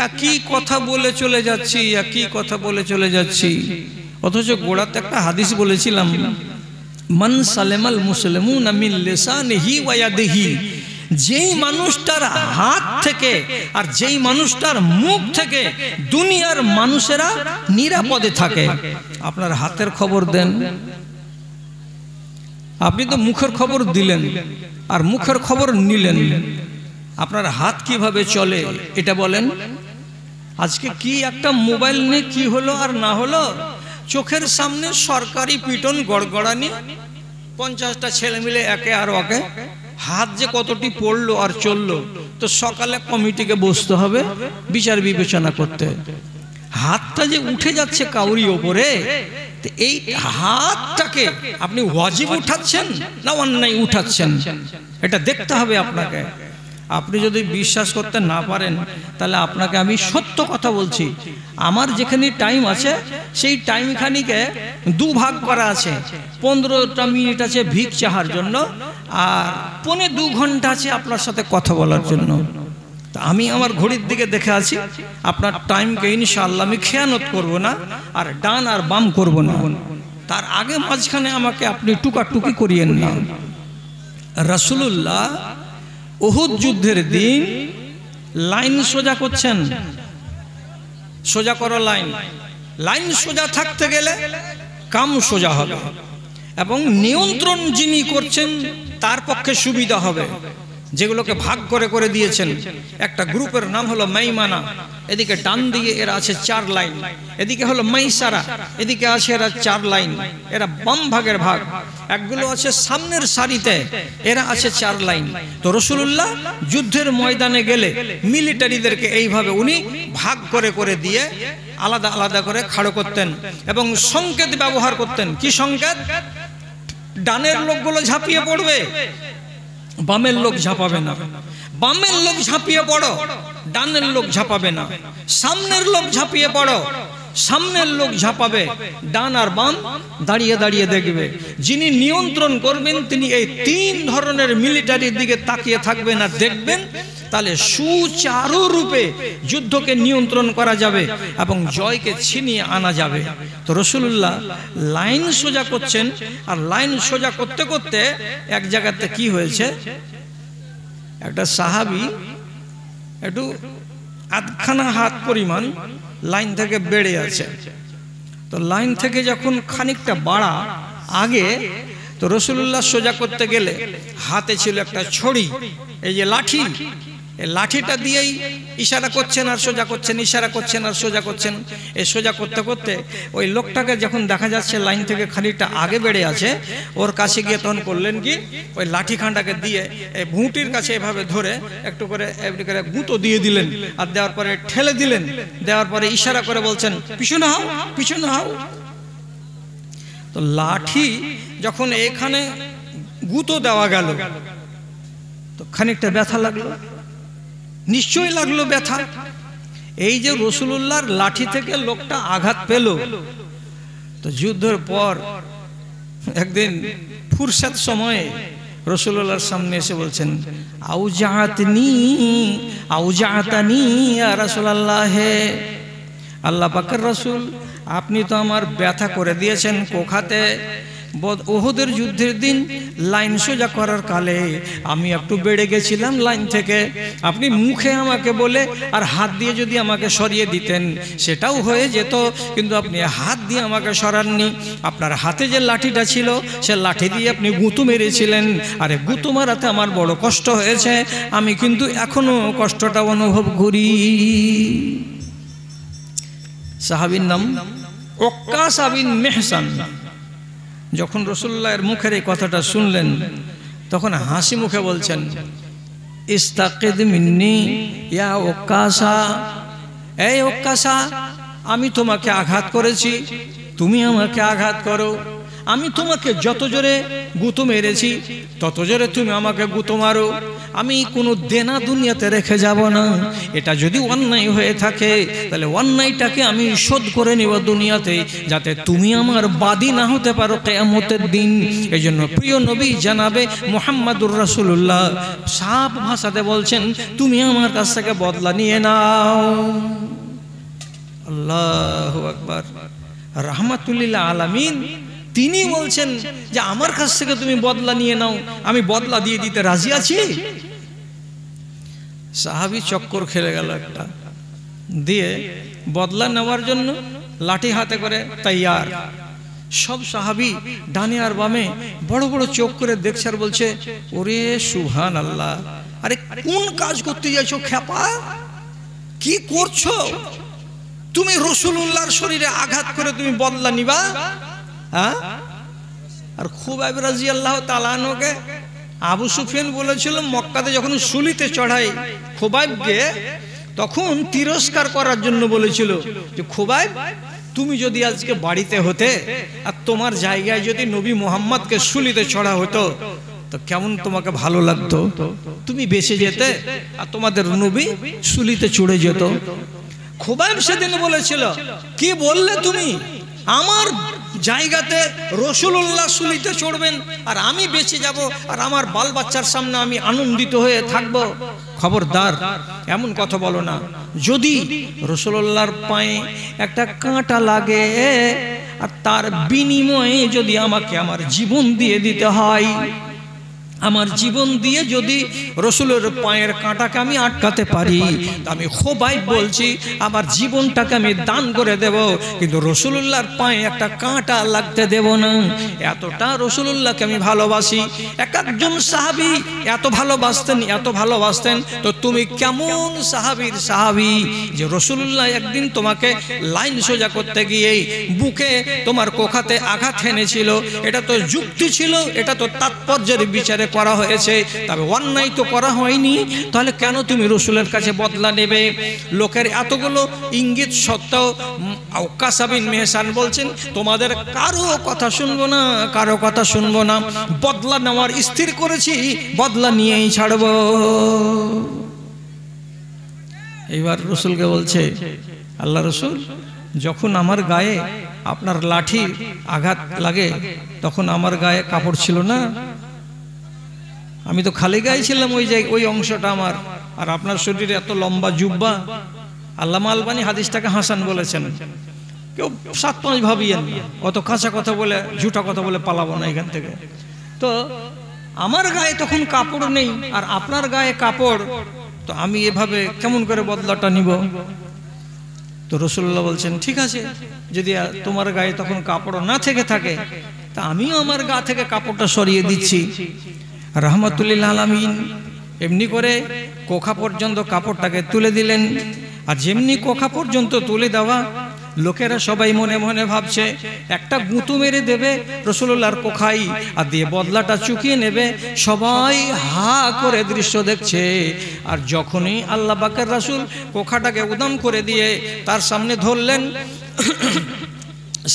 একই কথা বলে চলে যাচ্ছি, একই কথা বলে চলে যাচ্ছি, অথচ গোড়াতে একটা হাদিস বলেছিলাম, মান সালেমাল মুসলিমুনা মিন লিসানিহি ওয়া ইয়াদিহি, যেই মানুষটার হাত থেকে আর যেই মানুষটার মুখ থেকে দুনিয়ার মানুষেরা নিরাপদে থাকে। আপনার হাতের খবর দেন, আপনি তো মুখের খবর দিলেন আর মুখের খবর নিলেন, আপনার হাত কিভাবে চলে এটা বলেন। আজকে কি একটা মোবাইল নিয়ে কি হলো আর না হলো, চোখের সামনে সরকারি পিটন গড়গড়ানি, 50টা ছেলে মিলে একে আর ওকে, হাত যে কতটি পড়লো আর চললো, তো সকালে কমিটিকে বসতে হবে বিচার বিবেচনা করতে। হাতটা যে উঠে যাচ্ছে কাউরি ওপরে, এই হাতটাকে আপনি ওয়াজিব উঠাচ্ছেন না অন্যায় উঠাচ্ছেন, এটা দেখতে হবে আপনাকে। আপনি যদি বিশ্বাস করতে না পারেন তাহলে আপনাকে আমি সত্য কথা বলছি, আমার যেখানে টাইম আছে সেই টাইমখানিকে দুভাগ করা আছে। 15টা মিনিট আছে ভিক চাহার জন্য, আর 2.25 ঘন্টা আছে আপনার সাথে কথা বলার জন্য। তা আমি আমার ঘড়ির দিকে দেখে আছি, আপনার টাইমকে ইনশাআল্লাহ আমি খেয়ানত করব না, আর ডান আর বাম করব না। তার আগে মাঝখানে আমাকে আপনি টুকাটুকি করিয়েন না। রাসূলুল্লাহ উহুদ যুদ্ধের দিন লাইন সোজা করছেন, সোজা করো লাইন। লাইন সোজা থাকতে গেলে কাম সোজা হবে, এবং নিয়ন্ত্রণ যিনি করছেন তার পক্ষে সুবিধা হবে। যেগুলোকে ভাগ করে করে দিয়েছেন, একটা গ্রুপের নাম হলো মাইমানা, এদিকে ডান দিকে এরা আছে 4 লাইন, এদিকে হলো মাইসারা, এদিকে আছে এরা 4 লাইন, এরা বাম ভাগের ভাগ। একগুলো আছে সামনের সারিতে, এরা আছে 4 লাইন। তো রাসূলুল্লাহ যুদ্ধের ময়দানে গেলে মিলিটারিদেরকে এইভাবে উনি ভাগ করে করে দিয়ে আলাদা আলাদা করে খাড়ো করতেন, এবং সংকেত ব্যবহার করতেন। কি সংকেত? ডানের লোকগুলো ঝাঁপিয়ে পড়বে, বামের লোক ঝাঁপাবে না। বামের লোক ঝাঁপিয়ে পড়ো, ডানের লোক ঝাঁপাবে না। সামনের লোক ঝাঁপিয়ে পড়ো, সামনের লোক ঝাঁপাবে। ডান আর বাম দাঁড়িয়ে দাঁড়িয়ে দেখবে। যিনি নিয়ন্ত্রণ করবেন তিনি এই 3 ধরনের মিলিটারির দিকে তাকিয়ে থাকবেন আর দেখবেন, তাহলে সুচারু রূপে যুদ্ধকে নিয়ন্ত্রণ করা যাবে এবং জয়কে ছিনিয়ে আনা যাবে। তো রাসূলুল্লাহ লাইন সোজা করছেন, আর লাইন সোজা করতে করতে এক জায়গাতে কি হয়েছে, একটা সাহাবী একটু আধখানা হাত পরিমাণ লাইন থেকে বেড়ে আছে। তো লাইন থেকে যখন খানিকটা বাড়া আগে, তো রাসূলুল্লাহ সোজা করতে গেলে হাতে ছিল একটা ছড়ি, এই যে লাঠি, এই লাঠিটা দিয়েই ইশারা করছেন আর সোজা করছেন, ইশারা করছেন আর সোজা করছেন। এই সোজা করতে করতে ওই লোকটাকে যখন দেখা যাচ্ছে লাইন থেকে খানিকটা আগে বেড়ে আছে, ওর কাছে গিয়ে তখন করলেন কি, ওই লাঠিখানটাকে দিয়ে এই ভুঁটির কাছে এভাবে ধরে একটু করে এমনি করে গুঁতো দিয়ে দিলেন, আর দেওয়ার পরে ঠেলে দিলেন। দেওয়ার পরে ইশারা করে বলছেন, পিছনে হও, পিছনে হও। তো লাঠি যখন এখানে গুঁতো দেওয়া গেল, তো খানিকটা ব্যথা লাগলো, নিশ্চয়ই লাগলো ব্যথা। এই যে রাসূলুল্লাহর লাঠি থেকে লোকটা আঘাত পেল, তো যুদ্ধের পর একদিন ফুরসত সময়ে রাসূলুল্লাহর সামনে এসে বলছেন, আউজাতনি আউজাতানি ইয়া রাসূলুল্লাহ, আল্লাহ পাকের রাসূল আপনি তো আমার ব্যথা করে দিয়েছেন কোখাতে। উহুদের যুদ্ধের দিন লাইন সোজা করার কালে আমি একটু বেড়ে গেছিলাম লাইন থেকে। আপনি মুখে আমাকে বলে আর হাত দিয়ে যদি আমাকে সরিয়ে দিতেন সেটাও হয়ে যেত, কিন্তু আপনি হাত দিয়ে আমাকে সরাননি। আপনার হাতে যে লাঠিটা ছিল সে লাঠি দিয়ে আপনি গুঁতো মেরেছিলেন। আরে গুঁতো মারাতে আমার বড় কষ্ট হয়েছে, আমি কিন্তু এখনো কষ্টটা অনুভব করি। সাহাবীর নাম ওক্কাসা বিন মেহসান। যখন রাসূলুল্লাহর মুখের এই কথাটা শুনলেন, তখন হাসি মুখে বলছেন, ইস্তাকিদ মিন্নি ইয়া ওক্কাসা, এই ওক্কাসা আমি তোমাকে আঘাত করেছি, তুমি আমাকে আঘাত করো। আমি তোমাকে যত জোরে গুঁতো মেরেছি তত জোরে তুমি আমাকে গুঁতো মারো। আমি কোনো দেনা দুনিয়াতে রেখে যাব না। এটা যদি অন্যায় হয়ে থাকে তাহলে অন্যায়টাকে আমি শোধ করে নেব দুনিয়াতে, যাতে তুমি আমার বাদী না হতে পারো কিয়ামতের দিন। এই জন্য প্রিয় নবী জানাবে মুহাম্মাদুর রাসূলুল্লাহ সাফ ভাষাতে বলছেন, তুমি আমার কাছ থেকে বদলা নিয়ে নাও। আল্লাহু আকবার। রাহমাতুল লিল আলামিন তিনি বলছেন যে আমার কাছ থেকে তুমি বদলা নিয়ে নাও, আমি বদলা দিয়ে দিতে রাজি আছি। সাহাবী চক্কর খেলে গেল একটা, দিয়ে বদলা নেওয়ার জন্য লাঠি হাতে করে তৈয়ার। সব সাহাবী ডানে আর বামে বড় বড় চোখ করে দেখছে আর বলছে, ওরে সুবহানাল্লাহ, আরে কোন কাজ করতে যাচ্ছো খেপা, কি করছো তুমি? রাসূলুল্লাহর শরীরে আঘাত করে তুমি বদলা নিবা? আর খুবাইব রাদিয়াল্লাহু তাআলা আনহুকে আবু সুফিয়ান বলেছিল মক্কাতে যখন শুলিতে চড়াই খুবাইবকে, তখন তিরস্কার করার জন্য বলেছিল যে খুবাইব তুমি যদি আজকে বাড়িতে হতে আর তোমার জায়গায় যদি নবী মুহাম্মদকে শুলিতে চড়া হতো তো কেমন তোমাকে ভালো লাগতো তুমি বেঁচে যেতে আর তোমাদের নবী শুলিতে চড়ে যেত। খুবাইব সেদিন বলেছিল, কি বললে তুমি? আমার জায়গাতে রাসূলুল্লাহ শুলিতে চড়বেন আর আমি বেঁচে যাব আর আমার বাল বাচ্চার সামনে আমি আনন্দিত হয়ে থাকব? খবরদার, এমন কথা বলো না। যদি রাসূলুল্লাহর পায়ে একটা কাঁটা লাগে আর তার বিনিময়ে যদি আমাকে আমার জীবন দিয়ে দিতে হয়, আমার জীবন দিয়ে যদি রাসূলের পায়ের কাঁটাকে আমি আটকাতে পারি, আমি খুবাইব বলছি আমার জীবনটাকে আমি দান করে দেব, কিন্তু রাসূলুল্লাহর পায়ে একটা কাঁটা লাগতে দেব না। এতটা রাসূলুল্লাহকে আমি ভালোবাসি। একজন সাহাবী এত ভালোবাসতেন, তো তুমি কেমন সাহাবীর সাহাবী যে রাসূলুল্লাহ একদিন তোমাকে লাইন সোজা করতে গিয়ে বুকে তোমার কোখাতে আঘাত এনেছিল। এটা তো যুক্তি ছিল, এটা তো তাৎপর্যের বিচারে করা হয়েছে, তবে অন্যায় তো করা হয়নি। তাহলে কেন তুমি রাসূলের কাছে বদলা নেবে? লোকের এতগুলো ইঙ্গিত সত্ত্বেও ওকাশা বিন মেহসান বলছেন, তোমাদের কারো কথা শুনবো না, বদলা নেওয়ার স্থির করেছি, বদলা নিয়েই ছাড়ব। এইবার রাসূলকে বলছে, আল্লাহ রাসূল, যখন আমার গায়ে আপনার লাঠি আঘাত লাগে তখন আমার গায়ে কাপড় ছিল না, আমি তো খালি গায়ে ছিলাম, ওই অংশটা আমার, আর আপনার শরীরে এত লম্বা জুব্বা। আল্লামা আলবানী হাদিসটাকে হাসান বলেছেন। কেউ 7-5 ভাবিয়েন না, অত কাঁচা কথা বলে ঝুটা কথা বলে পালাবো না এখান থেকে। তো আমার গায়ে তখন কাপড় নেই আর আপনার গায়ে কাপড়, তো আমি এভাবে কেমন করে বদলাটা নিব? তো রাসূলুল্লাহ বলছেন, ঠিক আছে, যদি তোমার গায়ে তখন কাপড় না থেকে থাকে তা আমিও আমার গা থেকে কাপড়টা সরিয়ে দিচ্ছি। রাহমাতুল্লিল আলামিন এমনি করে কোখা পর্যন্ত কাপড়টাকে তুলে দিলেন। আর যেমনি কোখা পর্যন্ত তুলে দেওয়া, লোকেরা সবাই মনে মনে ভাবছে একটা গুঁতো মেরে দেবে রাসূলুল্লাহর কোখাই আর দিয়ে বদলাটা চুকিয়ে নেবে। সবাই হা করে দৃশ্য দেখছে। আর যখনই আল্লাহ পাকের রাসূল কোখাটাকে উদাম করে দিয়ে তার সামনে ধরলেন,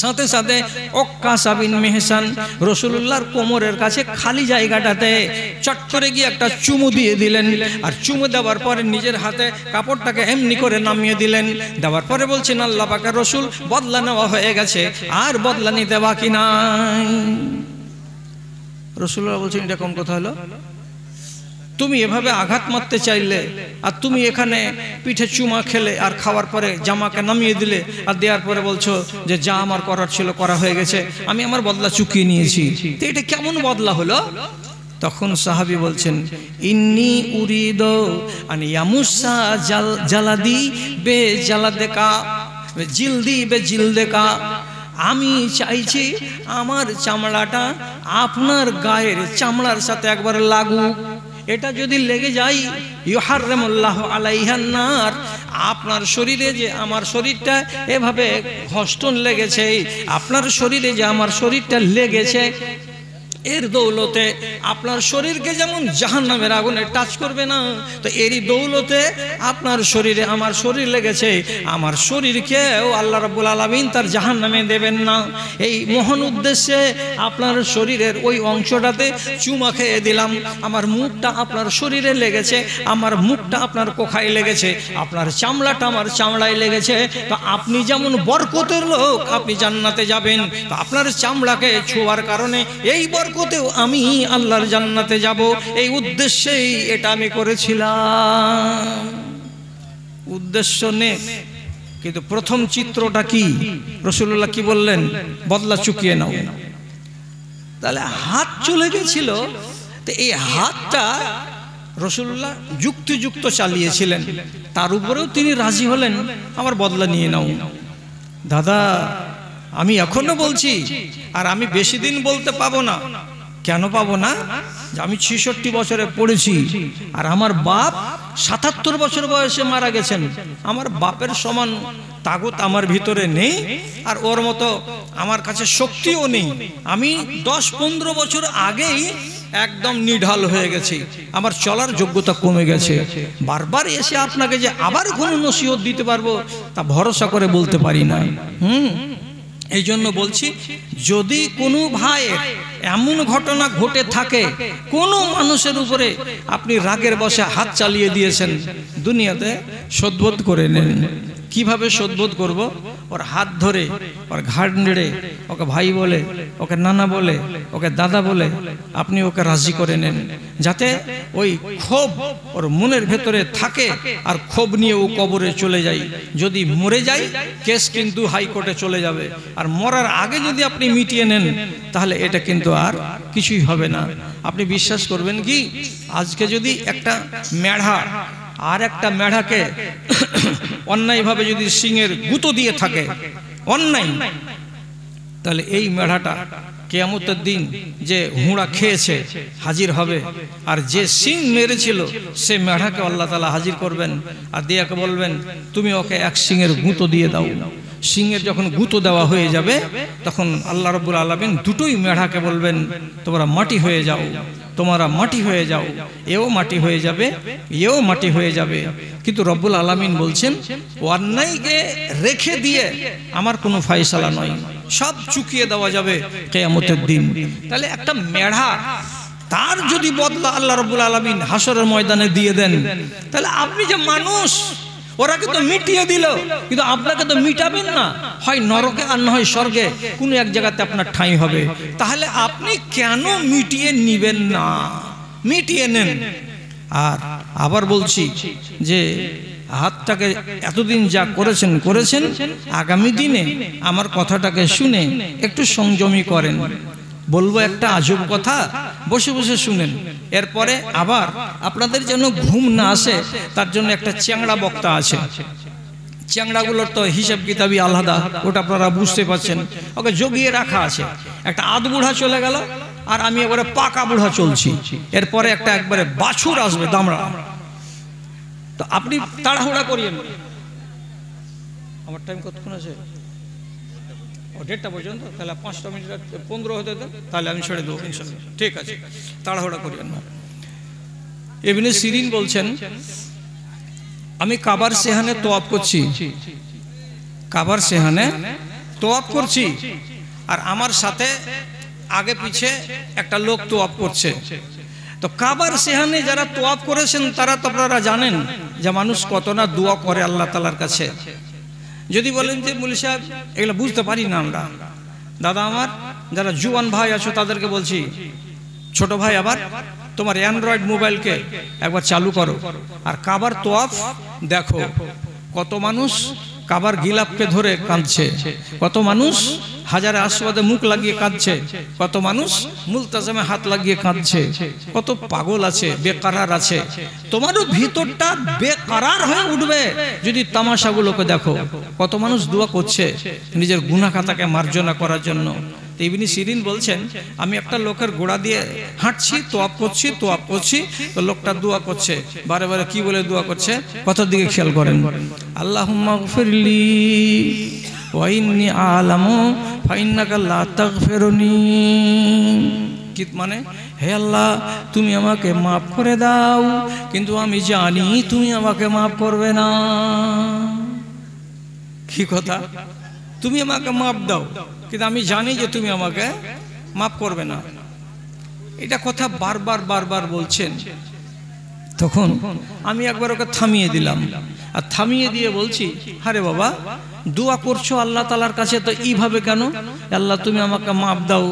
সাথে সাথে ওকাশা বিন মেহসান রাসূলুল্লাহর কোমরের কাছে খালি জায়গাটাতে চট করে গিয়ে একটা চুমু দিয়ে দিলেন। আর চুমু দেওয়ার পরে নিজের হাতে কাপড়টাকে এমনি করে নামিয়ে দিলেন। দেওয়ার পরে বলছেন, আল্লাহ পাকের রাসূল, বদলা নেওয়া হয়ে গেছে, আর বদলা নিতে বাকি নাই। রাসূলুল্লাহ বলছেন, এটা কোন কথা হলো? তুমি এভাবে আঘাত মারতে চাইলে আর তুমি এখানে পিঠে চুমা খেলে আর খাওয়ার পরে জামাকে নামিয়ে দিলে আর দেওয়ার পরে বলছো যে যা আমার করার ছিল করা হয়ে গেছে, আমি আমার বদলা চুকিয়ে নিয়েছি। তো এটা কেমন বদলা হলো? তখন সাহাবী বলছেন, ইন্নী উরিদু আন ইয়ামুসা জালাদি বে জালাদেকা জিলদি বে জিলদেকা, আমি চাইছি আমার চামড়াটা আপনার গায়ের চামড়ার সাথে একবার লাগুক। এটা যদি লেগে যায়, ইউহাররিমুল্লাহু আলাইহান নার, আপনার শরীরে যে আমার শরীরটা এভাবে ঘষ্টন লেগেছে, আপনার শরীরে যে আমার শরীরটা লেগেছে, এর দৌলতে আপনার শরীরকে যেমন জাহান্নামের আগুনে টাচ করবে না, তো এরই দৌলতে আপনার শরীরে আমার শরীর লেগেছে, আমার শরীরকেও আল্লাহ রাব্বুল আলামিন তার জাহান্নামে দেবেন না। এই মহান উদ্দেশ্যে আপনার শরীরের ওই অংশটাতে চুমা খেয়ে দিলাম। আমার মুখটা আপনার শরীরে লেগেছে, আমার মুখটা আপনার কোখায় লেগেছে, আপনার চামড়াটা আমার চামড়ায় লেগেছে। তো আপনি যেমন বরকতের লোক, আপনি জান্নাতে যাবেন, তো আপনার চামড়াকে ছোঁয়ার কারণে এই বরকতেও আমি আল্লাহর জান্নাতে যাব। এই উদ্দেশ্যেই এটা আমি করেছিলাম। উদ্দেশ্য নেই, কিন্তু প্রথম চিত্রটা কি? রাসূলুল্লাহ কি বললেন? বদলা চুকিয়ে নাও। তাহলে হাত চলে গেছিল, তো এই হাতটা রাসূলুল্লাহ যুক্তিযুক্ত চালিয়েছিলেন, তার উপরেও তিনি রাজি হলেন, আমার বদলা নিয়ে নাও। দাদা, আমি এখনো বলছি, আর আমি বেশি দিন বলতে পাবো না। কেন পাবো না? আমি 66 বছরে পড়েছি, আর আমার বাপ 77 বছর বয়সে মারা গেছেন। আমার বাপের সমান তাগত আমার ভিতরে নেই, আর ওর মতো আমার কাছে শক্তিও নেই। আমি 10-15 বছর আগেই একদম নিঢাল হয়ে গেছি, আমার চলার যোগ্যতা কমে গেছে। বারবার এসে আপনাকে যে আবার কোনো নসিহত দিতে পারবো তা ভরসা করে বলতে পারি না। এই জন্য বলছি, যদি কোনো ভাইয়ের এমন ঘটনা ঘটে থাকে, কোনো মানুষের উপরে আপনি রাগের বশে হাত চালিয়ে দিয়েছেন, দুনিয়াতে শোধবোধ করে নেন। কিভাবে শোধবোধ করব? ওর হাত ধরে, ওর ঘাড় নেড়ে, ওকে ভাই বলে, ওকে নানা বলে, ওকে দাদা বলে আপনি ওকে রাজি করে নেন, যাতে ওই ক্ষোভ ওর মনের ভেতরে থাকে আর ক্ষোভ নিয়ে ও কবরে চলে যায়। যদি মরে যায়, কেস কিন্তু হাইকোর্টে চলে যাবে। আর মরার আগে যদি আপনি মিটিয়ে নেন, তাহলে এটা কিন্তু আর কিছুই হবে না। আপনি বিশ্বাস করবেন কি, আজকে যদি একটা মেঢ়া আর একটা মেঢ়াকে অন্যায়ভাবে যদি সিংয়ের গুঁতো দিয়ে থাকে, অন্যায়, তাহলে এই মেঢ়াটা কিয়ামতের দিন যে হুঁড়া খেয়েছে হাজির হবে, আর যে সিং মেরেছিল সে মেঢ়াকে আল্লাহ তাআলা হাজির করবেন আর দিয়াকে বলবেন, তুমি ওকে এক সিংয়ের গুঁতো দিয়ে দাও। সিংয়ের যখন গুঁতো দেওয়া হয়ে যাবে, তখন আল্লাহ রাব্বুল আলামিন দুটোই মেঢ়াকে বলবেন, তোমরা মাটি হয়ে যাও, তোমরা মাটি হয়ে যাও, এও মাটি হয়ে যাবে, এও মাটি হয়ে যাবে। কিন্তু রব্বুল আলামিন বলছেন, অন্যায়কে রেখে দিয়ে আমার কোনো ফয়সালা নয়, সব চুকিয়ে দেওয়া যাবে কিয়ামতের দিন। তাহলে একটা মেঢ়া, তার যদি বদলা আল্লাহ রাব্বুল আলামিন হাসরের ময়দানে দিয়ে দেন, তাহলে আপনি যে মানুষ, ওরা কিন্তু মিটিয়ে দিল, কিন্তু আপনাকে তো মিটাবেন না, হয় নরকে আর না হয় স্বর্গে, কোনো এক জায়গাতে আপনার ঠাঁই হবে। তাহলে আপনি কেন মিটিয়ে নিবেন না? মিটিয়ে নেন। আর আবার বলছি যে হাতটাকে এতদিন যা করেছেন করেছেন, আগামী দিনে আমার কথাটাকে শুনে একটু সংযমী করেন। বলবো একটা আজব কথা, বসে বসে শুনেন। এরপরে আবার আপনাদের যেন ঘুম না আসে, তার জন্য একটা চ্যাংড়া বক্তা আছে। চ্যাংড়াগুলোর তো হিসাব কিতাবই আলাদা, ওটা আপনারা বুঝতে পারছেন। ওকে জগিয়ে রাখা আছে। একটা আধ বুড়া চলে গেল, আর আমি এবারে পাকা বুড়া চলছি। এরপরে একটা একবারে বাছুর আসবে দামড়া। তো আপনি তাড়াহুড়া করিয়েন। আমার টাইম কতক্ষণ আছে? 1:30 পর্যন্ত। তাহলে 5টা মিনিট 15 হতে দেন, তাহলে আমি ছেড়ে দেবো ইনশাআল্লাহ। ঠিক আছে, তাড়াহুড়া করিয়েন না। ইবনে সিরিন বলছেন, আমি কাবার সেহানে তোয়াফ করছি, কাবার সেহানে তোয়াফ করছি, আর আমার সাথে আগে পিছে একটা লোক তোয়াফ করছে। তো কাবার সেহানে যারা তোয়াফ করেছেন, তারা তো আপনারা জানেন যে মানুষ কত না দোয়া করে আল্লাহ তাআলার কাছে। যদি বলেন যে মুলি সাহেব এগুলো বুঝতে পারি না আমরা, দাদা আমার যারা জুয়ান ভাই আছো তাদেরকে বলছি, ছোট ভাই আবার তোমার অ্যান্ড্রয়েড মোবাইলকে একবার চালু করো আর কাবার তোয়াফ দেখো। কত মানুষ কাবার গিলাফকে ধরে কাঁদছে, কত মানুষ হাজারে আসওয়াদে মুখ লাগিয়ে কাঁদছে, কত মানুষ মুলতাজামে হাত লাগিয়ে কাঁদছে, কত পাগল আছে, বেকারার আছে। তোমারও ভিতরটা বেকারার হয়ে উঠবে যদি তামাশাগুলোকে দেখো। কত মানুষ দোয়া করছে নিজের গুনাহ খাতাকে মার্জনা করার জন্য। ইবনে সিরিন বলছেন, আমি একটা লোকের গোড়া দিয়ে হাঁটছি, তোয়াফ করছি, তো লোকটা দোয়া করছে। বারে বারে কি বলে দোয়া করছে, কত দিকে খেয়াল করেন। আল্লাহুম্মা গফিরলি ওয়া ইন্নী আ'লামু ফাইন্নাকা লা তাগফিরুনি। কি মানে, হে আল্লাহ তুমি আমাকে মাফ করে দাও, কিন্তু আমি জানি তুমি আমাকে মাফ করবে না। কি কথা, তুমি আমাকে মাফ দাও, কিন্তু আমি জানি যে তুমি আমাকে মাফ করবে না। এটা কথা বারবার বারবার বলছেন। তখন আমি একবার ওকে থামিয়ে দিলাম, আর থামিয়ে দিয়ে বলছি, আরে বাবা দোয়া করছো আল্লাহ তাআলার কাছে, তো এইভাবে কেন? আল্লাহ তুমি আমাকে মাফ দাও,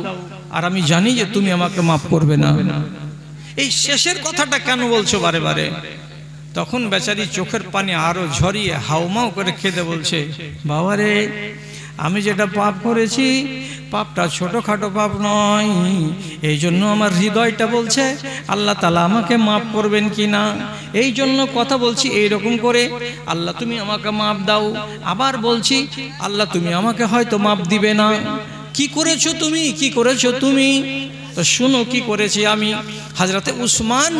আর আমি জানি যে তুমি আমাকে মাফ করবে না। এই শেষের কথাটা কেন বলছো বারে বারে? তখন বেচারি চোখের পানি আরো ঝরিয়ে হাউমাউ করে কেঁদে বলছে, বাবারে আমি যেটা পাপ করেছি, পাপটা ছোটখাটো পাপ নয়, এই জন্য আমার হৃদয়টা বলছে আল্লাহ তাআলা আমাকে মাফ করবেন কিনা, এই জন্য কথা বলছি এইরকম করে, আল্লাহ তুমি আমাকে মাফ দাও। আবার বলছি আল্লাহ তুমি আমাকে হয়তো মাফ দিবে না। কি করেছো তুমি, কি করেছো তুমি? তো তো শুনো কি করেছি আমি। হযরতে উসমান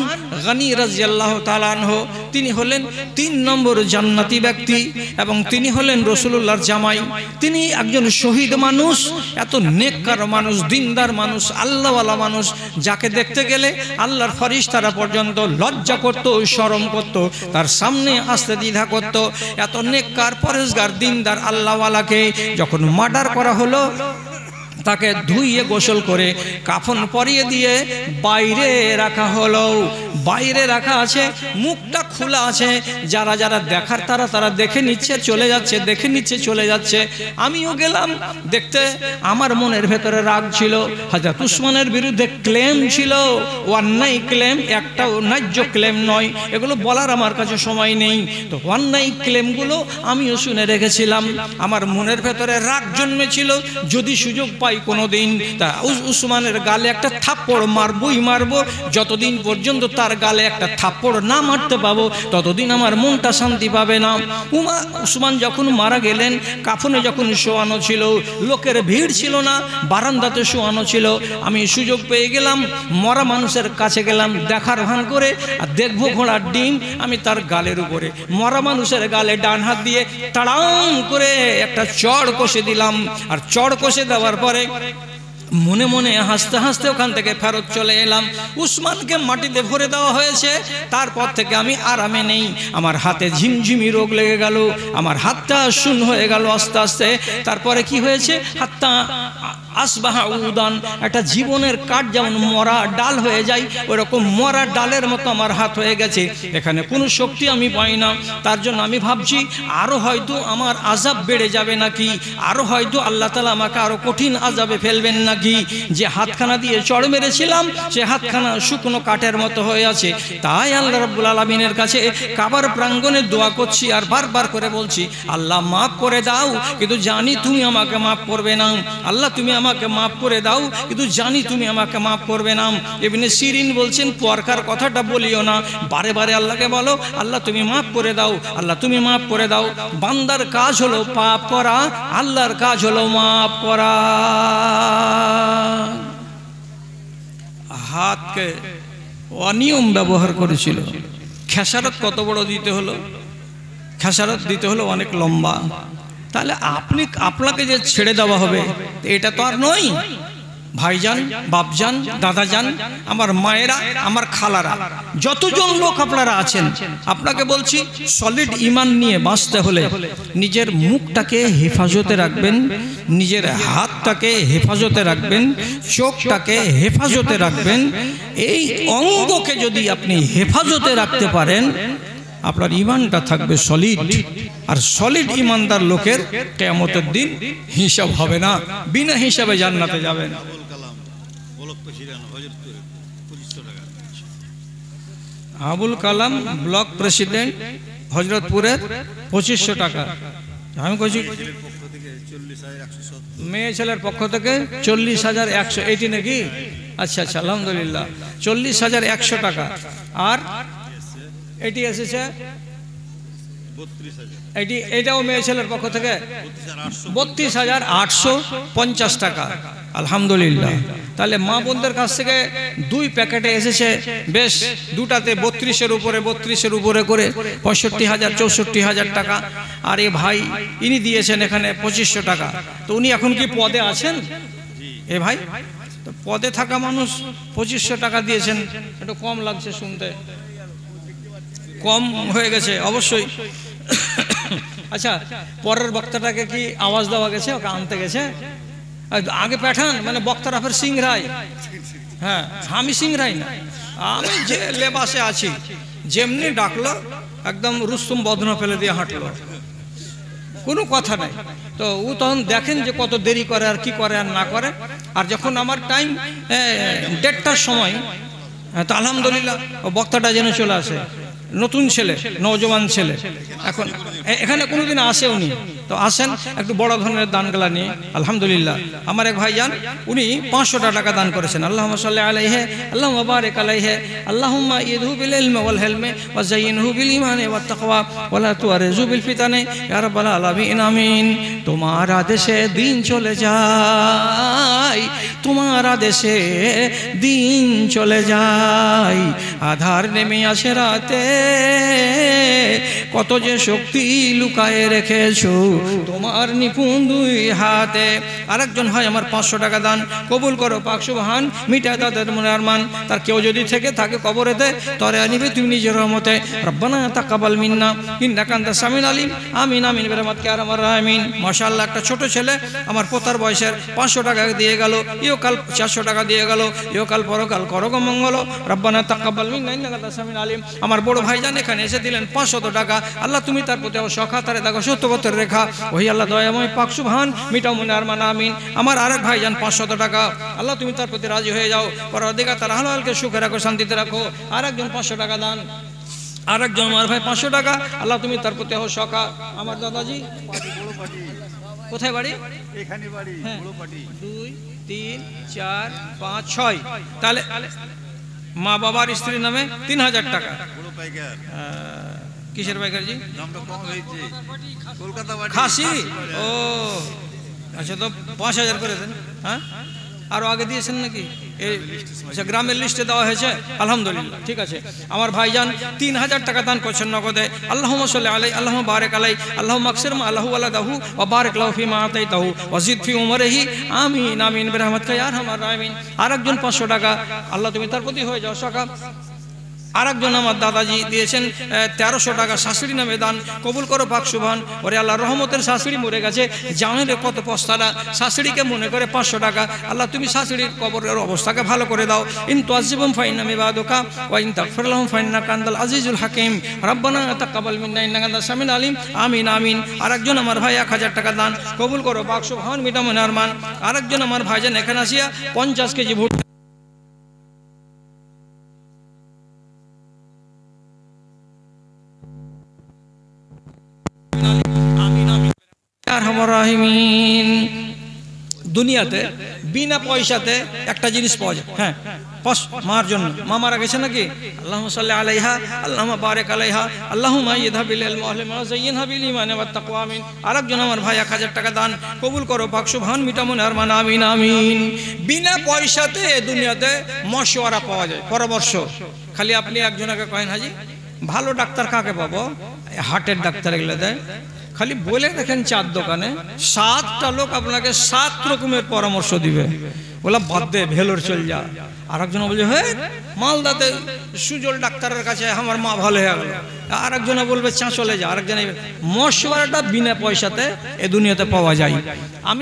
গনি রাদিয়াল্লাহু তাআলা আনহু তিনি হলেন 3 নম্বর জান্নাতি ব্যক্তি এবং তিনি হলেন রাসূলুল্লাহর জামাই। তিনি একজন শহীদ মানুষ, এত নেককার মানুষ, দিনদার মানুষ, আল্লাহওয়ালা মানুষ, যাকে দেখতে গেলে আল্লাহর ফেরেশতারা পর্যন্ত লজ্জা করত, শরম করত, তার সামনে আসতে দ্বিধা করত। এত নেককার, পরেশগার, দিনদার আল্লাহওয়ালাকে যখন মার্ডার করা হলো, তাকে ধুইয়ে গোসল করে কাফন পরিয়ে দিয়ে বাইরে রাখা হলো। বাইরে রাখা আছে, মুখটা খোলা আছে, যারা যারা দেখার তারা দেখে নিচ্ছে, চলে যাচ্ছে, দেখে নিচ্ছে, চলে যাচ্ছে। আমিও গেলাম দেখতে। আমার মনের ভেতরে রাগ ছিল, হযরত উসমানের বিরুদ্ধে ক্লেম ছিল, অন্যায় ক্লেম, একটাও ন্যায্য ক্লেম নয়। এগুলো বলার আমার কাছে সময় নেই। তো অন্যায় ক্লেমগুলো আমিও শুনে রেখেছিলাম। আমার মনের ভেতরে রাগ জন্মেছিল, যদি সুযোগ পাই কোনোদিন তা উসমানের গালে একটা থাপ্পড় মারবই মারবো। যতদিন পর্যন্ত তার গালে একটা থাপ্পড় না মারতে পাবো, ততদিন আমার মনটা শান্তি পাবে না। উসমান যখন মারা গেলেন, কাফনে যখন শোয়ানো ছিল, লোকের ভিড় ছিল না, বারান্দাতে শোয়ানো ছিল। আমি সুযোগ পেয়ে গেলাম, মরা মানুষের কাছে গেলাম, দেখার ভান করে, আর দেখবো ঘোড়ার ডিম। আমি তার গালের উপরে, মরা মানুষের গালে ডান হাত দিয়ে তাড়াম করে একটা চড় কষে দিলাম। আর চড় কষে দেওয়ার পরে মনে মনে হাসতে হাসতে ওখান থেকে ফেরত চলে এলাম। উসমানকে মাটিতে ভরে দেওয়া হয়েছে। তারপর থেকে আমি আরামে নেই। আমার হাতে ঝিমঝিমি রোগ লেগে গেল, আমার হাতটা শূন্য হয়ে গেল আস্তে আস্তে। তারপরে কি হয়েছে, হাতটা আসবাহা উদান, একটা জীবনের কাঠ যেমন মরা ডাল হয়ে যায়, ওরকম মরা ডালের মতো আমার হাত হয়ে গেছে। এখানে কোনো শক্তি আমি পাই না। তার জন্য আমি ভাবছি আরও হয়তো আমার আযাব বেড়ে যাবে নাকি, আরও হয়তো আল্লাহ তাআলা আমাকে আরও কঠিন আযাবে ফেলবেন নাকি। যে হাতখানা দিয়ে চড় মেরেছিলাম, সে হাতখানা শুকনো কাঠের মতো হয়ে আছে। তাই আল্লাহ রাব্বুল আলামিনের কাছে কাবার প্রাঙ্গণে দোয়া করছি, আর বারবার করে বলছি, আল্লাহ মাফ করে দাও, কিন্তু জানি তুমি আমাকে মাফ করবে না। আল্লাহ তুমি আমাকে মাফ করে দাও, কিন্তু জানি তুমি আমাকে মাফ করবে না। ইবনে সিরিন বলছেন, পরকার কথাটা বলিও না, বারে বারে আল্লাহকে বলো, আল্লাহ তুমি মাফ করে দাও, আল্লাহ তুমি মাফ করে দাও। বান্দার কাজ হলো পাপ করা, আল্লাহর কাজ হলো মাফ করা। হাতকে অনিয়ম ব্যবহার করেছিল। খেসারত কত বড় দিতে হলো, খেসারত দিতে হলো অনেক লম্বা। তাহলে আপনাকে যে ছেড়ে দেওয়া হবে, এটা তো আর নয়। ভাইজান, বাপজান, দাদাজান, আমার মায়েরা, আমার খালারা, যতজন লোক আপনারা আছেন, আপনাকে বলছি সলিড ঈমান নিয়ে বাঁচতে হলে নিজের মুখটাকে হেফাজতে রাখবেন, নিজের হাতটাকে হেফাজতে রাখবেন, চোখটাকে হেফাজতে রাখবেন। এই অঙ্গকে যদি আপনি হেফাজতে রাখতে পারেন, আপনার ঈমানটা থাকবে সলিড। আর সলিড ঈমানদার লোকের কিয়ামতের দিন হিসাব হবে না, বিনা হিসাবে জান্নাতে যাবেন। আবুল কালাম ব্লক প্রেসিডেন্ট, হযরতপুরের 2500 টাকা। আমি কইছি মেয়ে ছেলের পক্ষ থেকে 40,100, এটি নাকি? আচ্ছা আচ্ছা, আলহামদুলিল্লাহ, 40,100 টাকা। আর এটি এসেছে, এটাও মেয়ে ছেলের পক্ষ থেকে 32,850 টাকা। আলহামদুলিল্লাহ। তাহলে মা বোনদের কাছ থেকে 2 প্যাকেটে এসেছে, বেশ, দুটাতে 32-এর উপরে করে 65,000 64,000 টাকা। আর এ ভাই ইনি দিয়েছেন এখানে 2500 টাকা। তো উনি এখন কি পদে আছেন? এ ভাই তো পদে থাকা মানুষ 2500 টাকা দিয়েছেন, একটু কম লাগছে শুনতে, কম হয়ে গেছে অবশ্যই। আচ্ছা, পরের বক্তাটাকে কি আওয়াজ দেওয়া গেছে, ওকে আনতে গেছে? আগে পাঠান, মানে বক্তারা ফের সিং রায়। হ্যাঁ, আমি সিং রায় না, আমি যে লেবাসে আছি, যেমনি ডাকলো একদম রুস্তম বদনা ফেলে দিয়ে হাঁটলো, কোনো কথা নাই। তো ও তখন দেখেন যে কত দেরি করে আর কি করে আর না করে। আর যখন আমার টাইম 1:30টার সময়, তো আলহামদুলিল্লাহ ও বক্তাটা যেন চলে আসে। নতুন ছেলে, নওজোয়ান ছেলে, এখন এখানে কোনোদিন আসে উনি, তো আসেন একটু বড় ধরনের দানগুলা নিয়ে। আলহামদুলিল্লাহ আমার এক ভাইজান উনি 500 টাকা দান করেছেন। আল্লাহুম্মা সাল্লি আলাইহি আল্লাহুম্মা বারিক আলাইহি আল্লাহুম্মা ইযহু বিল ইলমি ওয়াল হিলমি ওয়া যায়িনহু বিল ঈমানি ওয়াত তাকওয়া ওয়া লা তুআরিজু বিল ফিতানি ইয়া রাব্বাল আলামিন আমিন। তোমার আদেশে দিন চলে যায়, তোমার আদেশে দিন চলে যায়, আধার নেমে আসে রাতে, কত যে শক্তি লুকায়ে রেখেছো তোমার নিপুণ দুই হাতে। আরেকজন ভাই আমার 500 টাকা দান কবুল করো পাক সুবহান, মিটায় তাদের মনে আরমান। তার কেউ যদি থেকে থাকে কবরেতে তরে আনিবে তুমি নিজের রহমতে। রব্বানা তাকাব্বাল মিন্না ইন্নাকা আনতাস সামিউল আলিম আমিন আমিন বিরহমাতিকা ইয়া আরহামার রাহিমিন। মাশাআল্লাহ একটা ছোট ছেলে আমার পোতার বয়সের 500 টাকা দিয়ে গেল, ইহকাল 400 টাকা দিয়ে গেল, ইহকাল পরকাল করগ মঙ্গল। রব্বানা তাকাব্বাল মিন্না ইন্নাকা আনতাস সামিউল আলিম। আমার বড় ভাইজান এখানে এসে দিলেন 500 টাকা, আল্লাহ তুমি তার প্রতি সখা তারে দেখো সত্যবতের রেখা, ওই আল্লাহ দয়াময় পাক সুবহান মিটাও মনে আরমান আমিন। আমার আরেক ভাইজান 500 টাকা, আল্লাহ তুমি তার প্রতি রাজি হয়ে যাও, পরদিগার তার হালালকে সুখে রাখো, শান্তিতে রাখো। আরেকজন 500 টাকা দান, আরেকজন আমার ভাই 500 টাকা, আল্লাহ তুমি তার প্রতি হও সখা। আমার দাদাজি কোথায় বাড়ি? এখানে বাড়ি, বড় পাটি। 2 3 4 5 6, তাহলে মা বাবার স্ত্রীর নামে 3000 টাকা। কিসের পাইকারজি? খাসি। ও আচ্ছা, তো 5000 করে দেন। হ্যাঁ, আরো আগে দিয়েছেন নাকি? আচ্ছা, গ্রামের লিস্টে দেওয়া হয়েছে, আলহামদুলিল্লাহ, ঠিক আছে। আমার ভাইজান 3000 টাকা দান করছেন নগদে। আল্লাহুম্মা সাল্লি আলাইহি আল্লাহুম্মা বারিক আলাইহি আল্লাহুম্মা আকসির মা আলাহু ওয়ালাদাহু ওয়া বারিক লাহু ফিমা আতাইতাহু ওয়া জিদ ফি উমরিহি আমিন আমিন বিরহমাতিকা ইয়া আরহামার রাহিমিন। আরেকজন 500 টাকা, আল্লাহ তুমি তার প্রতি হয়ে যাও সখা। আরেকজন আমার দাদাজি দিয়েছেন 1300 টাকা, শাশুড়ি নামে দান কবুল করো পাক সুবহান। ওরে আল্লাহ রহমতের শাশুড়ি মরে গেছে, জানেন কত পস্তারা, শাশুড়িকে মনে করে 500 টাকা, আল্লাহ তুমি শাশুড়ির কবরের অবস্থাকে ভালো করে দাও। ইন তুআযিবুহুম ফাইন্না ইবাদুকা ওয়া ইন তাগফির লাহুম ফাইন্নাকা আনতাল আজিজুল হাকীম। রব্বানা তাকাব্বাল মিন্না ইন্নাকা আনতাস সামিউল আলিম আমিন আমিন। আরেকজন আমার ভাই 1000 টাকা দান কবুল করো পাক সুবহান মিটা মনে আরমান। আরেকজন আমার ভাইজান এখানে আসিয়া 50 কেজি ভুট্টা দুনিয়াতে বিনা পয়সাতে একটা জিনিস পাওয়া যায়। হ্যাঁ, মার জন্য, মা মারা গেছে নাকি? আল্লাহুম্মা সাল্লি আলাইহা আল্লাহুম্মা বারিক আলাইহা আল্লাহুম্মা ইযহা বিল ইলমি ওয়াল হিলমি ওয়া যায়িনহা বিল ঈমানি ওয়াত তাকওয়া আমিন। আরেকজন আমার ভাই 1000 টাকা দান কবুল করো পাক সুবহান মিটা মনে আরমান আমিন আমিন। বিনা পয়সাতে দুনিয়াতে মশওয়ারা পাওয়া যায়, পরামর্শ। খালি আপনি একজনকে কয়েন হাজি ভালো ডাক্তার কাকে পাবো? হার্টের ডাক্তার এগুলো দেয়। খালি বলে দেখেন 4 দোকানে 7টা লোক আপনাকে 7 রকমের পরামর্শ দিবে, বলা বাদ দে ভেলোর চল যা। আরেকজন বলছে হ্যাঁ মালদাতে সুজল ডাক্তারের কাছে আমার মা ভালো হয়ে গেল। আরেকজনে বলবে চা চলে যা। আরেকজনে মশওয়ারাটা বিনা পয়সাতে এ দুনিয়াতে পাওয়া যায়। আমি